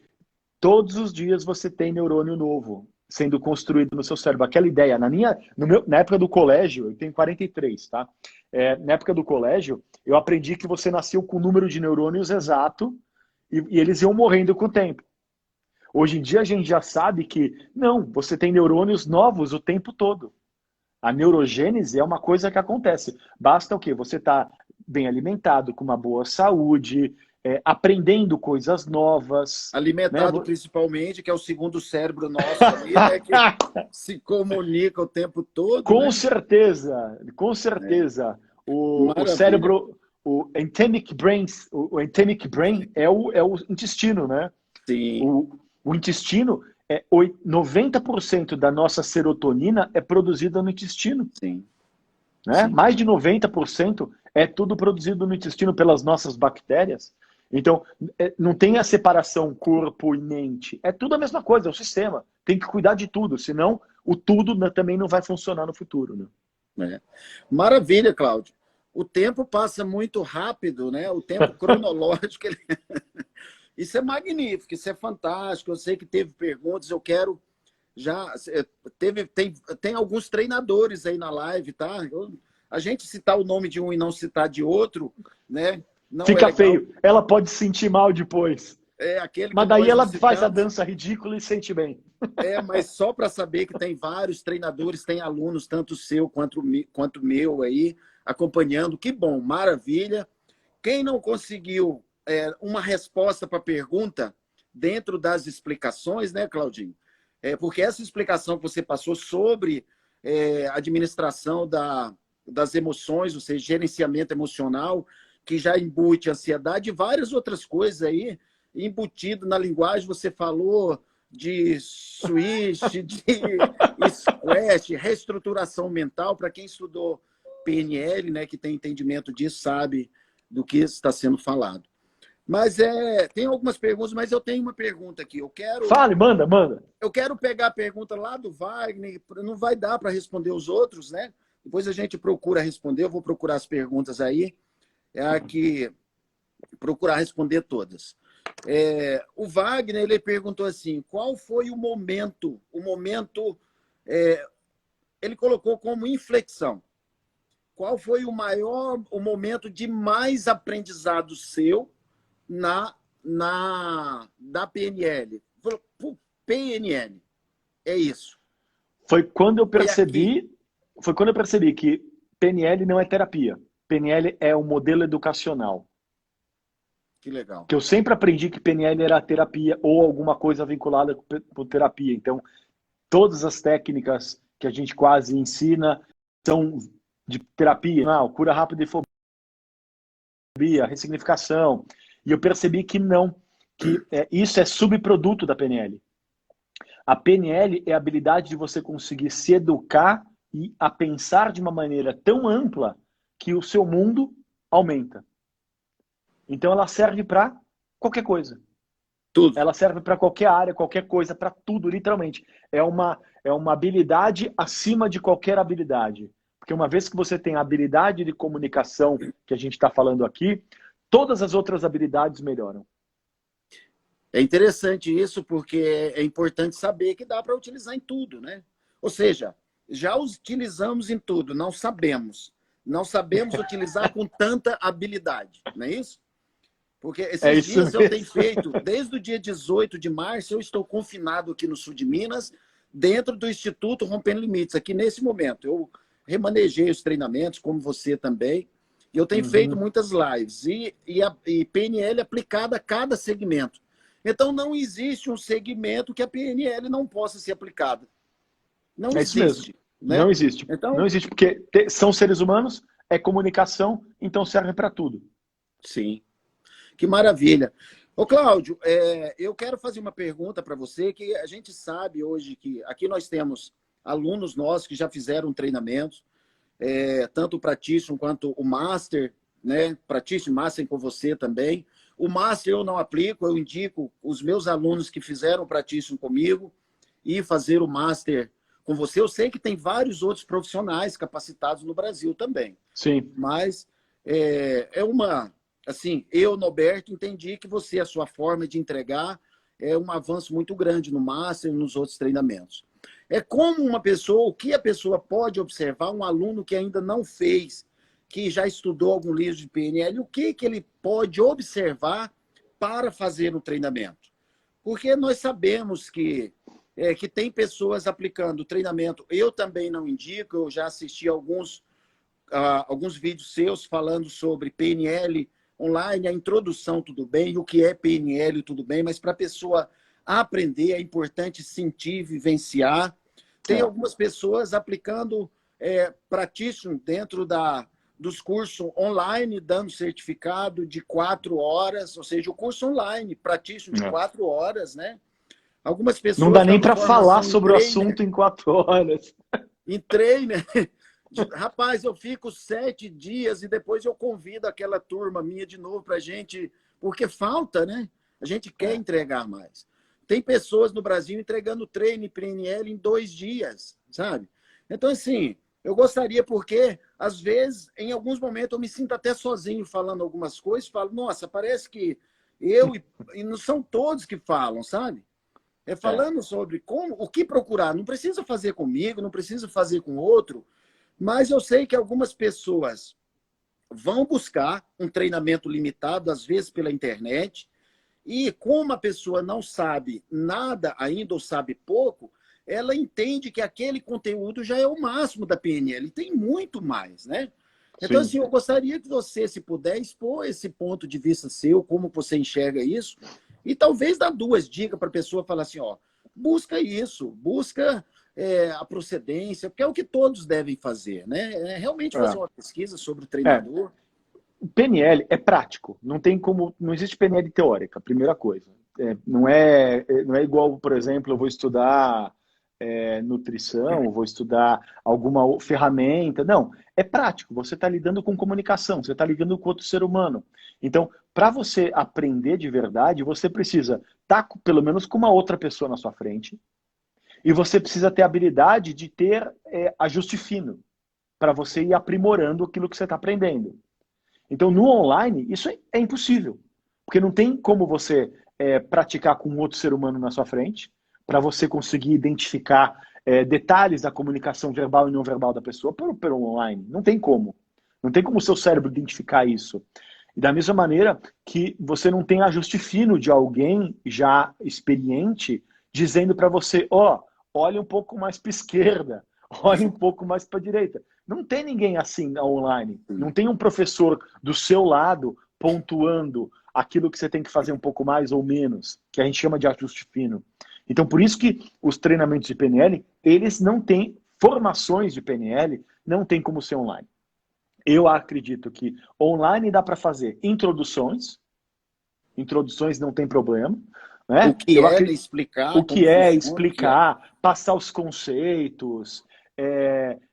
Todos os dias você tem neurônio novo sendo construído no seu cérebro. Aquela ideia, na época do colégio, eu tenho 43, tá? Na época do colégio, eu aprendi que você nasceu com o número de neurônios exato e eles iam morrendo com o tempo. Hoje em dia a gente já sabe que, não, você tem neurônios novos o tempo todo. A neurogênese é uma coisa que acontece. Basta o quê? Você estar bem alimentado, com uma boa saúde, aprendendo coisas novas. Alimentado, Né? Principalmente, que é o segundo cérebro nosso ali, né? Que se comunica o tempo todo, Com né? certeza, com certeza. O Maravilha. cérebro, o anthemic brain é o intestino, né? Sim, O intestino, 90% da nossa serotonina é produzida no intestino. sim, Né? sim. Mais de 90% é tudo produzido no intestino pelas nossas bactérias. Então, não tem a separação corpo e mente. É tudo a mesma coisa, é o sistema. Tem que cuidar de tudo, senão o tudo também não vai funcionar no futuro. Né? Maravilha, Cláudio. O tempo passa muito rápido, né? O tempo cronológico. Isso é magnífico, isso é fantástico. Eu sei que teve perguntas, eu quero já... Tem alguns treinadores aí na live, tá? A gente citar o nome de um e não citar de outro, né? Não Fica é legal. feio. Ela pode se sentir mal depois. Aquele Mas que daí nós ela não faz a citamos. dança ridícula e sente bem. Mas só para saber que tem vários treinadores, tem alunos, tanto seu quanto meu aí, acompanhando. Que bom, maravilha. Quem não conseguiu uma resposta para a pergunta dentro das explicações, né, Claudinho? Porque essa explicação que você passou sobre administração das emoções, ou seja, gerenciamento emocional, que já embute ansiedade e várias outras coisas aí, embutido na linguagem, você falou de switch, de squash, reestruturação mental. Para quem estudou PNL, né, que tem entendimento disso, sabe do que está sendo falado. Mas tem algumas perguntas, mas eu tenho uma pergunta aqui. Fale, manda. Eu quero pegar a pergunta lá do Wagner, não vai dar para responder os outros, né? Depois a gente procura responder, eu vou procurar as perguntas aí, aqui, procurar responder todas. O Wagner, ele perguntou assim, qual foi o momento, ele colocou como inflexão. Qual foi o momento de mais aprendizado seu da PNL? PNL, é isso. Foi quando eu percebi que PNL não é terapia. PNL é um modelo educacional. Que legal. Que eu sempre aprendi que PNL era terapia ou alguma coisa vinculada com terapia. Então, todas as técnicas que a gente quase ensina são de terapia, cura rápida de fobia, ressignificação. E eu percebi que não, que isso é subproduto da PNL. A PNL é a habilidade de você conseguir se educar e a pensar de uma maneira tão ampla que o seu mundo aumenta. Então ela serve para qualquer coisa. Tudo. Ela serve para qualquer área, qualquer coisa, para tudo, literalmente. É uma habilidade acima de qualquer habilidade. Porque uma vez que você tem a habilidade de comunicação que a gente está falando aqui, todas as outras habilidades melhoram. É interessante isso, porque é importante saber que dá para utilizar em tudo, né? Ou seja, já utilizamos em tudo, não sabemos. Não sabemos utilizar com tanta habilidade, não é isso? Porque esses dias eu tenho feito, desde o dia 18 de março, eu estou confinado aqui no sul de Minas, dentro do Instituto Rompendo Limites, aqui nesse momento. Eu remanejei os treinamentos, como você também, e eu tenho feito muitas lives, e PNL aplicada a cada segmento. Então, não existe um segmento que a PNL não possa ser aplicada. Não existe. Né? Não existe. Então, não existe, porque são seres humanos, é comunicação, então serve para tudo. Sim. Que maravilha. Ô, Cláudio, eu quero fazer uma pergunta para você, que a gente sabe hoje que aqui nós temos alunos nossos que já fizeram treinamentos, tanto o Practitioner quanto o Master, né? Practitioner, Master com você também. O Master eu não aplico, eu indico os meus alunos que fizeram o Practitioner comigo e fazer o Master com você. Eu sei que tem vários outros profissionais capacitados no Brasil também. Sim. Mas assim, eu, Norberto, entendi que a sua forma de entregar é um avanço muito grande no Master e nos outros treinamentos. É como o que a pessoa pode observar, um aluno que ainda não fez, que já estudou algum livro de PNL, o que ele pode observar para fazer o treinamento. Porque nós sabemos que tem pessoas aplicando o treinamento. Eu também não indico, eu já assisti alguns vídeos seus falando sobre PNL online, a introdução, tudo bem, o que é PNL, tudo bem, mas para a pessoa aprender é importante sentir, vivenciar. Tem algumas pessoas aplicando practitioner dentro dos cursos online, dando certificado de 4 horas, ou seja, o curso online, practitioner de 4 horas, né? Algumas pessoas não dá nem para falar formação sobre o assunto em 4 horas. Em trainer, rapaz, eu fico 7 dias e depois eu convido aquela turma minha de novo para a gente, porque falta, né? A gente quer entregar mais. Tem pessoas no Brasil entregando treino PNL em 2 dias, sabe? Então, assim, eu gostaria, porque às vezes, em alguns momentos, eu me sinto até sozinho falando algumas coisas, falo, nossa, parece que e não são todos que falam, sabe? Falando sobre o que procurar. Não precisa fazer comigo, não precisa fazer com outro, mas eu sei que algumas pessoas vão buscar um treinamento limitado, às vezes pela internet, e como a pessoa não sabe nada ainda ou sabe pouco, ela entende que aquele conteúdo já é o máximo da PNL, tem muito mais, né? Então, assim, eu gostaria que você, se puder, expor esse ponto de vista seu, como você enxerga isso, e talvez dar 2 dicas para a pessoa falar assim, ó, busca isso, busca a procedência, porque é o que todos devem fazer, né? Realmente fazer uma pesquisa sobre o treinador. O PNL é prático, não existe PNL teórica, primeira coisa. Não é igual, por exemplo, eu vou estudar nutrição, eu vou estudar alguma ferramenta. Não, é prático, você está lidando com comunicação, você está lidando com outro ser humano. Então, para você aprender de verdade, você precisa estar pelo menos com uma outra pessoa na sua frente, e você precisa ter a habilidade de ter ajuste fino, para você ir aprimorando aquilo que você está aprendendo. Então, no online, isso é impossível. Porque não tem como você praticar com outro ser humano na sua frente, para você conseguir identificar detalhes da comunicação verbal e não verbal da pessoa pelo online. Não tem como. Não tem como o seu cérebro identificar isso. E da mesma maneira que você não tem ajuste fino de alguém já experiente dizendo para você, olha um pouco mais para a esquerda, olha um pouco mais para a direita. Não tem ninguém assim online. Não tem um professor do seu lado pontuando aquilo que você tem que fazer um pouco mais ou menos, que a gente chama de ajuste fino. Então, por isso que os treinamentos de PNL, eles não têm formações de PNL, não tem como ser online. Eu acredito que online dá para fazer introduções não tem problema. Né? O que explicar. O que explicar, passar os conceitos,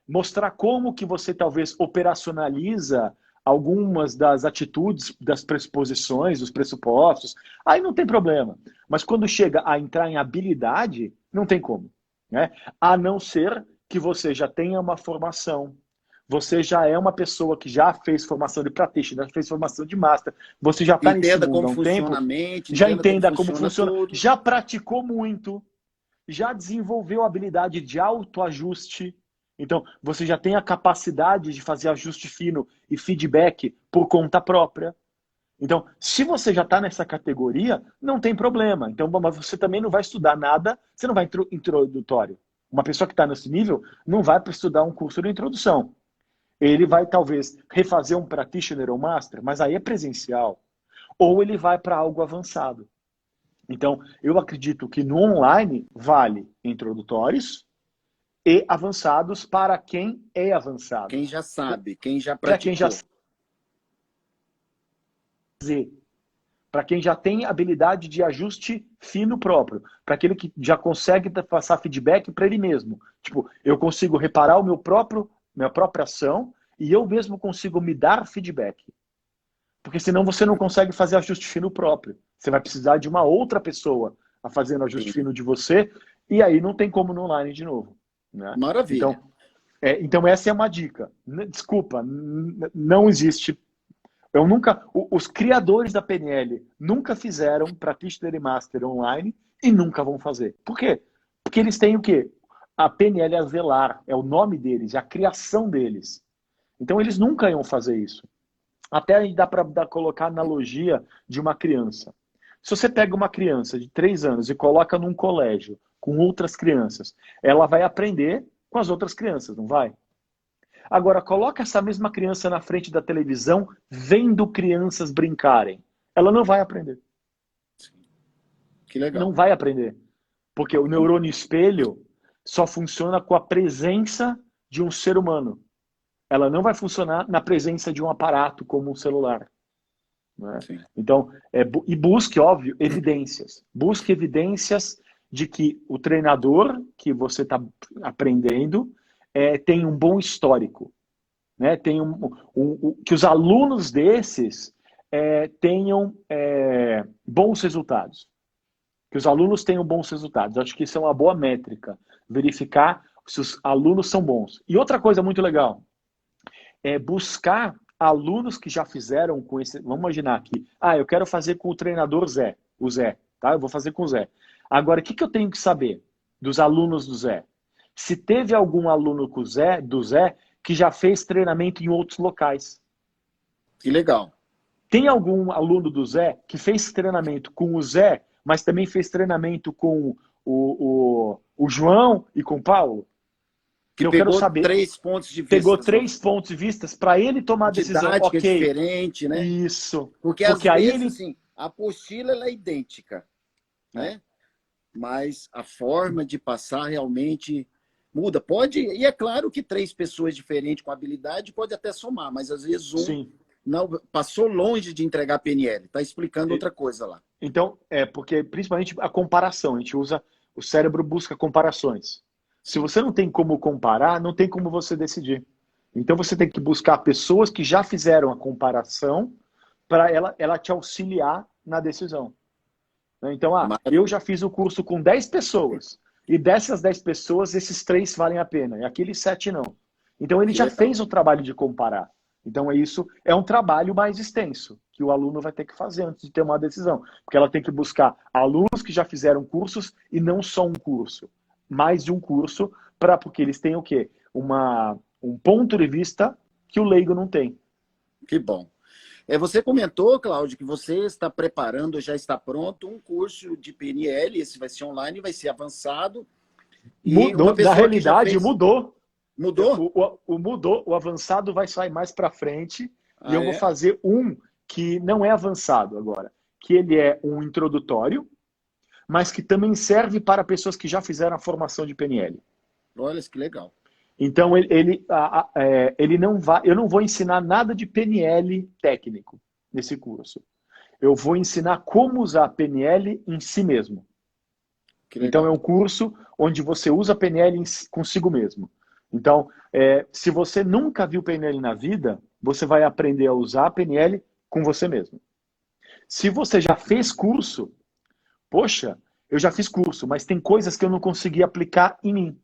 mostrar como que você talvez operacionaliza algumas das atitudes, das pressuposições, dos pressupostos, aí não tem problema. Mas quando chega a entrar em habilidade, não tem como. Né? A não ser que você já tenha uma formação, você já é uma pessoa que já fez formação de practitioner, já fez formação de master, você já está nesse mundo há um tempo, já entenda como funciona, já praticou muito, já desenvolveu a habilidade de autoajuste. Então, você já tem a capacidade de fazer ajuste fino e feedback por conta própria. Então, se você já está nessa categoria, não tem problema. Então, mas você também não vai estudar nada, você não vai introdutório. Uma pessoa que está nesse nível não vai para estudar um curso de introdução. Ele vai, talvez, refazer um practitioner ou master, mas aí é presencial. Ou ele vai para algo avançado. Então, eu acredito que no online vale introdutórios e avançados para quem é avançado. Quem já sabe, quem já praticou. Para quem já para quem já tem habilidade de ajuste fino próprio, para aquele que já consegue passar feedback para ele mesmo. Tipo, eu consigo reparar minha própria ação e eu mesmo consigo me dar feedback. Porque senão você não consegue fazer ajuste fino próprio. Você vai precisar de uma outra pessoa a fazendo ajuste fino de você, e aí não tem como no online de novo. né? Maravilha. Então essa é uma dica. Desculpa, não existe. Os criadores da PNL nunca fizeram Practitioner Master online e nunca vão fazer. Por quê? Porque eles têm o quê? A PNL a zelar, é o nome deles, é a criação deles. Então eles nunca iam fazer isso. Até dá para colocar a analogia de uma criança. Se você pega uma criança de 3 anos e coloca num colégio com outras crianças, ela vai aprender com as outras crianças, não vai? Agora, coloca essa mesma criança na frente da televisão, vendo crianças brincarem. Ela não vai aprender. Que legal. Não vai aprender. Porque o neurônio espelho só funciona com a presença de um ser humano. Ela não vai funcionar na presença de um aparato como um celular. Né? Então, e busque, óbvio, evidências. Busque evidências de que o treinador que você está aprendendo tem um bom histórico. Né? Tem que os alunos desses tenham bons resultados. Que os alunos tenham bons resultados. Acho que isso é uma boa métrica. Verificar se os alunos são bons. E outra coisa muito legal é buscar alunos que já fizeram com esse... Vamos imaginar aqui. Eu quero fazer com o treinador Zé. O Zé, tá? Eu vou fazer com o Zé. Agora, o que eu tenho que saber dos alunos do Zé? Se teve algum aluno do Zé que já fez treinamento em outros locais. Que legal. Tem algum aluno do Zé que fez treinamento com o Zé, mas também fez treinamento com o João e com o Paulo? Que eu pegou quero saber. 3 pontos de vista. Pegou 3 pontos de vista para ele tomar a decisão. Ok. Diferente, né? Isso. Porque às vezes, assim, a apostila ela é idêntica, né? Mas a forma de passar realmente muda. Pode, e é claro que 3 pessoas diferentes com habilidade pode até somar, mas às vezes não passou longe de entregar a PNL, está explicando outra coisa lá. Então, porque principalmente a comparação, a gente usa, o cérebro busca comparações. Se você não tem como comparar, não tem como você decidir. Então você tem que buscar pessoas que já fizeram a comparação para ela te auxiliar na decisão. Então, eu já fiz o curso com 10 pessoas. E dessas 10 pessoas, esses 3 valem a pena. E aqueles 7 não. Então ele já fez o trabalho de comparar. Então isso é um trabalho mais extenso, que o aluno vai ter que fazer antes de ter uma decisão. Porque ela tem que buscar alunos que já fizeram cursos e não só um curso. Mais de um curso, porque eles têm o quê? Um ponto de vista que o leigo não tem. Que bom. Você comentou, Cláudio, que você está preparando, já está pronto, um curso de PNL, esse vai ser online, vai ser avançado. Na realidade, mudou. Mudou? Mudou, o avançado vai sair mais para frente, e eu vou fazer um que não é avançado agora, que ele é um introdutório, mas que também serve para pessoas que já fizeram a formação de PNL. Olha, que legal. Então, ele não vai, eu não vou ensinar nada de PNL técnico nesse curso. Eu vou ensinar como usar a PNL em si mesmo. Então, é um curso onde você usa a PNL consigo mesmo. Então, se você nunca viu PNL na vida, você vai aprender a usar a PNL com você mesmo. Se você já fez curso, poxa, eu já fiz curso, mas tem coisas que eu não consegui aplicar em mim.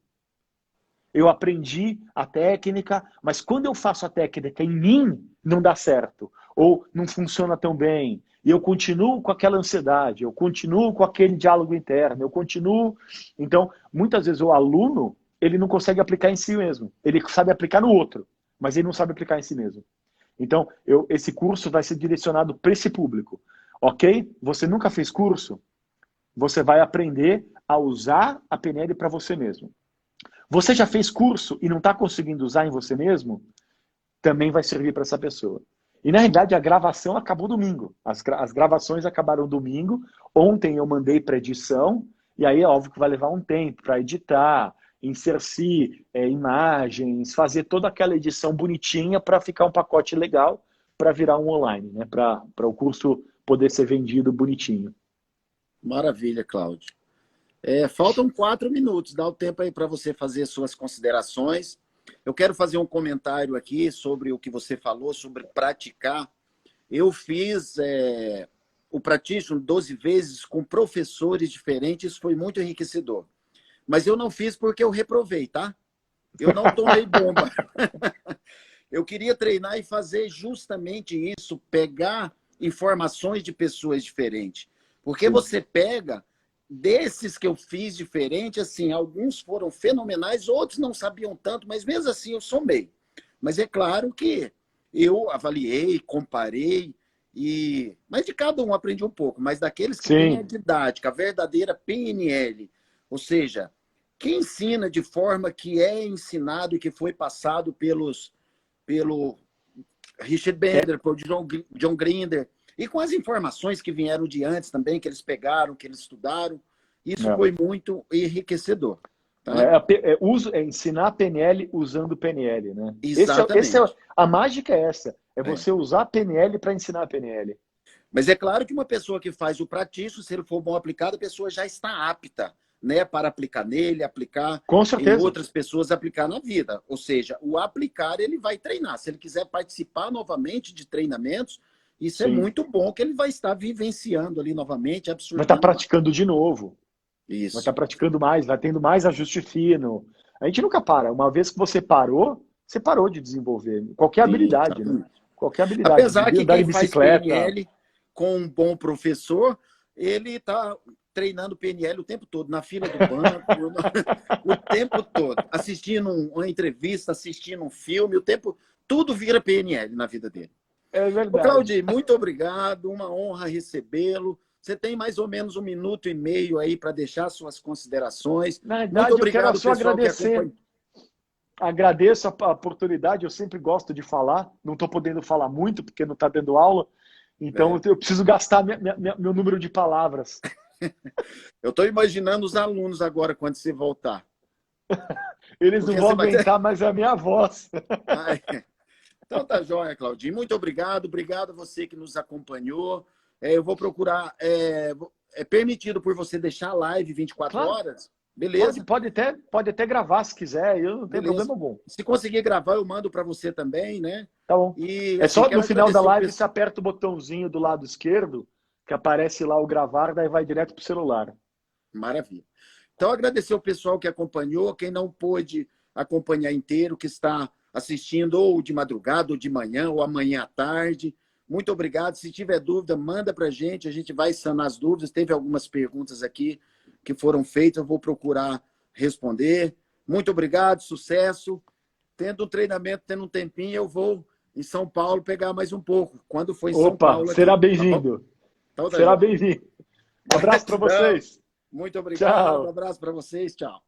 Eu aprendi a técnica, mas quando eu faço a técnica em mim, não dá certo. Ou não funciona tão bem. E eu continuo com aquela ansiedade, eu continuo com aquele diálogo interno, eu continuo... Então, muitas vezes o aluno, ele não consegue aplicar em si mesmo. Ele sabe aplicar no outro, mas ele não sabe aplicar em si mesmo. Então, esse curso vai ser direcionado para esse público. Ok? Você nunca fez curso? Você vai aprender a usar a PNL para você mesmo. Você já fez curso e não está conseguindo usar em você mesmo? Também vai servir para essa pessoa. E, na realidade, a gravação acabou domingo. As gravações acabaram domingo. Ontem eu mandei para edição. E aí, óbvio que vai levar um tempo para editar, inserir imagens, fazer toda aquela edição bonitinha para ficar um pacote legal para virar um online, né? Para o curso poder ser vendido bonitinho. Maravilha, Cláudio. Faltam 4 minutos. Dá o tempo aí para você fazer suas considerações. Eu quero fazer um comentário aqui sobre o que você falou, sobre praticar. Eu fiz o Practitioner 12 vezes com professores diferentes, foi muito enriquecedor. Mas eu não fiz porque eu reprovei, tá? Eu não tomei bomba. Eu queria treinar e fazer justamente isso, pegar informações de pessoas diferentes. Porque você pega, desses que eu fiz diferente, assim, alguns foram fenomenais, outros não sabiam tanto, mas mesmo assim eu somei. Mas é claro que eu avaliei, comparei, mas de cada um aprendi um pouco. Mas daqueles que têm a Sim. didática, a verdadeira PNL, ou seja, que ensina de forma que é ensinado e que foi passado pelo Richard Bender, pelo John Grinder, e com as informações que vieram de antes também, que eles pegaram, que eles estudaram, isso foi muito enriquecedor. Tá? Ensinar PNL usando PNL, né? Exatamente. A mágica é essa, você usar PNL para ensinar PNL. Mas é claro que uma pessoa que faz o pratício, se ele for bom aplicado, a pessoa já está apta, né, para aplicar nele, aplicar Com certeza. em outras pessoas, aplicar na vida. Ou seja, o aplicar, ele vai treinar. Se ele quiser participar novamente de treinamentos, isso é muito bom, que ele vai estar vivenciando ali novamente, absorvendo. Vai estar praticando de novo. Isso. Vai estar praticando mais, vai tendo mais ajuste fino. A gente nunca para. Uma vez que você parou de desenvolver. Qualquer habilidade, né? Qualquer habilidade. Apesar que andar quem de faz bicicleta. PNL com um bom professor, ele está treinando PNL o tempo todo, na fila do banco, o tempo todo, assistindo uma entrevista, assistindo um filme, tudo vira PNL na vida dele. É verdade. Ô, Claudio, muito obrigado, uma honra recebê-lo. Você tem mais ou menos 1 minuto e meio aí para deixar suas considerações. Na verdade, muito obrigado, eu quero só pessoal, agradecer. Agradeço a oportunidade, eu sempre gosto de falar. Não estou podendo falar muito, porque não está dando aula. Então, eu preciso gastar meu número de palavras. Eu estou imaginando os alunos agora, quando você voltar. Eles não vão aguentar mais a minha voz. Então tá jóia, Claudinho. Muito obrigado. Obrigado a você que nos acompanhou. Eu vou procurar... É permitido por você deixar a live 24 horas? Beleza. Pode até gravar se quiser, eu não tenho problema algum. Se conseguir gravar, eu mando para você também, né? Tá bom. E, é assim, só no final da live você aperta o botãozinho do lado esquerdo, que aparece lá o gravar, daí vai direto para o celular. Maravilha. Então, agradecer o pessoal que acompanhou, quem não pôde acompanhar inteiro, que está assistindo ou de madrugada, ou de manhã, ou amanhã à tarde. Muito obrigado. Se tiver dúvida, manda para a gente vai sanar as dúvidas. Teve algumas perguntas aqui que foram feitas, eu vou procurar responder. Muito obrigado, sucesso. Tendo um treinamento, tendo um tempinho, eu vou em São Paulo pegar mais um pouco. Quando for em São Paulo... será bem-vindo. Será bem-vindo. Um abraço para vocês. Muito obrigado. Tchau. Um abraço para vocês. Tchau.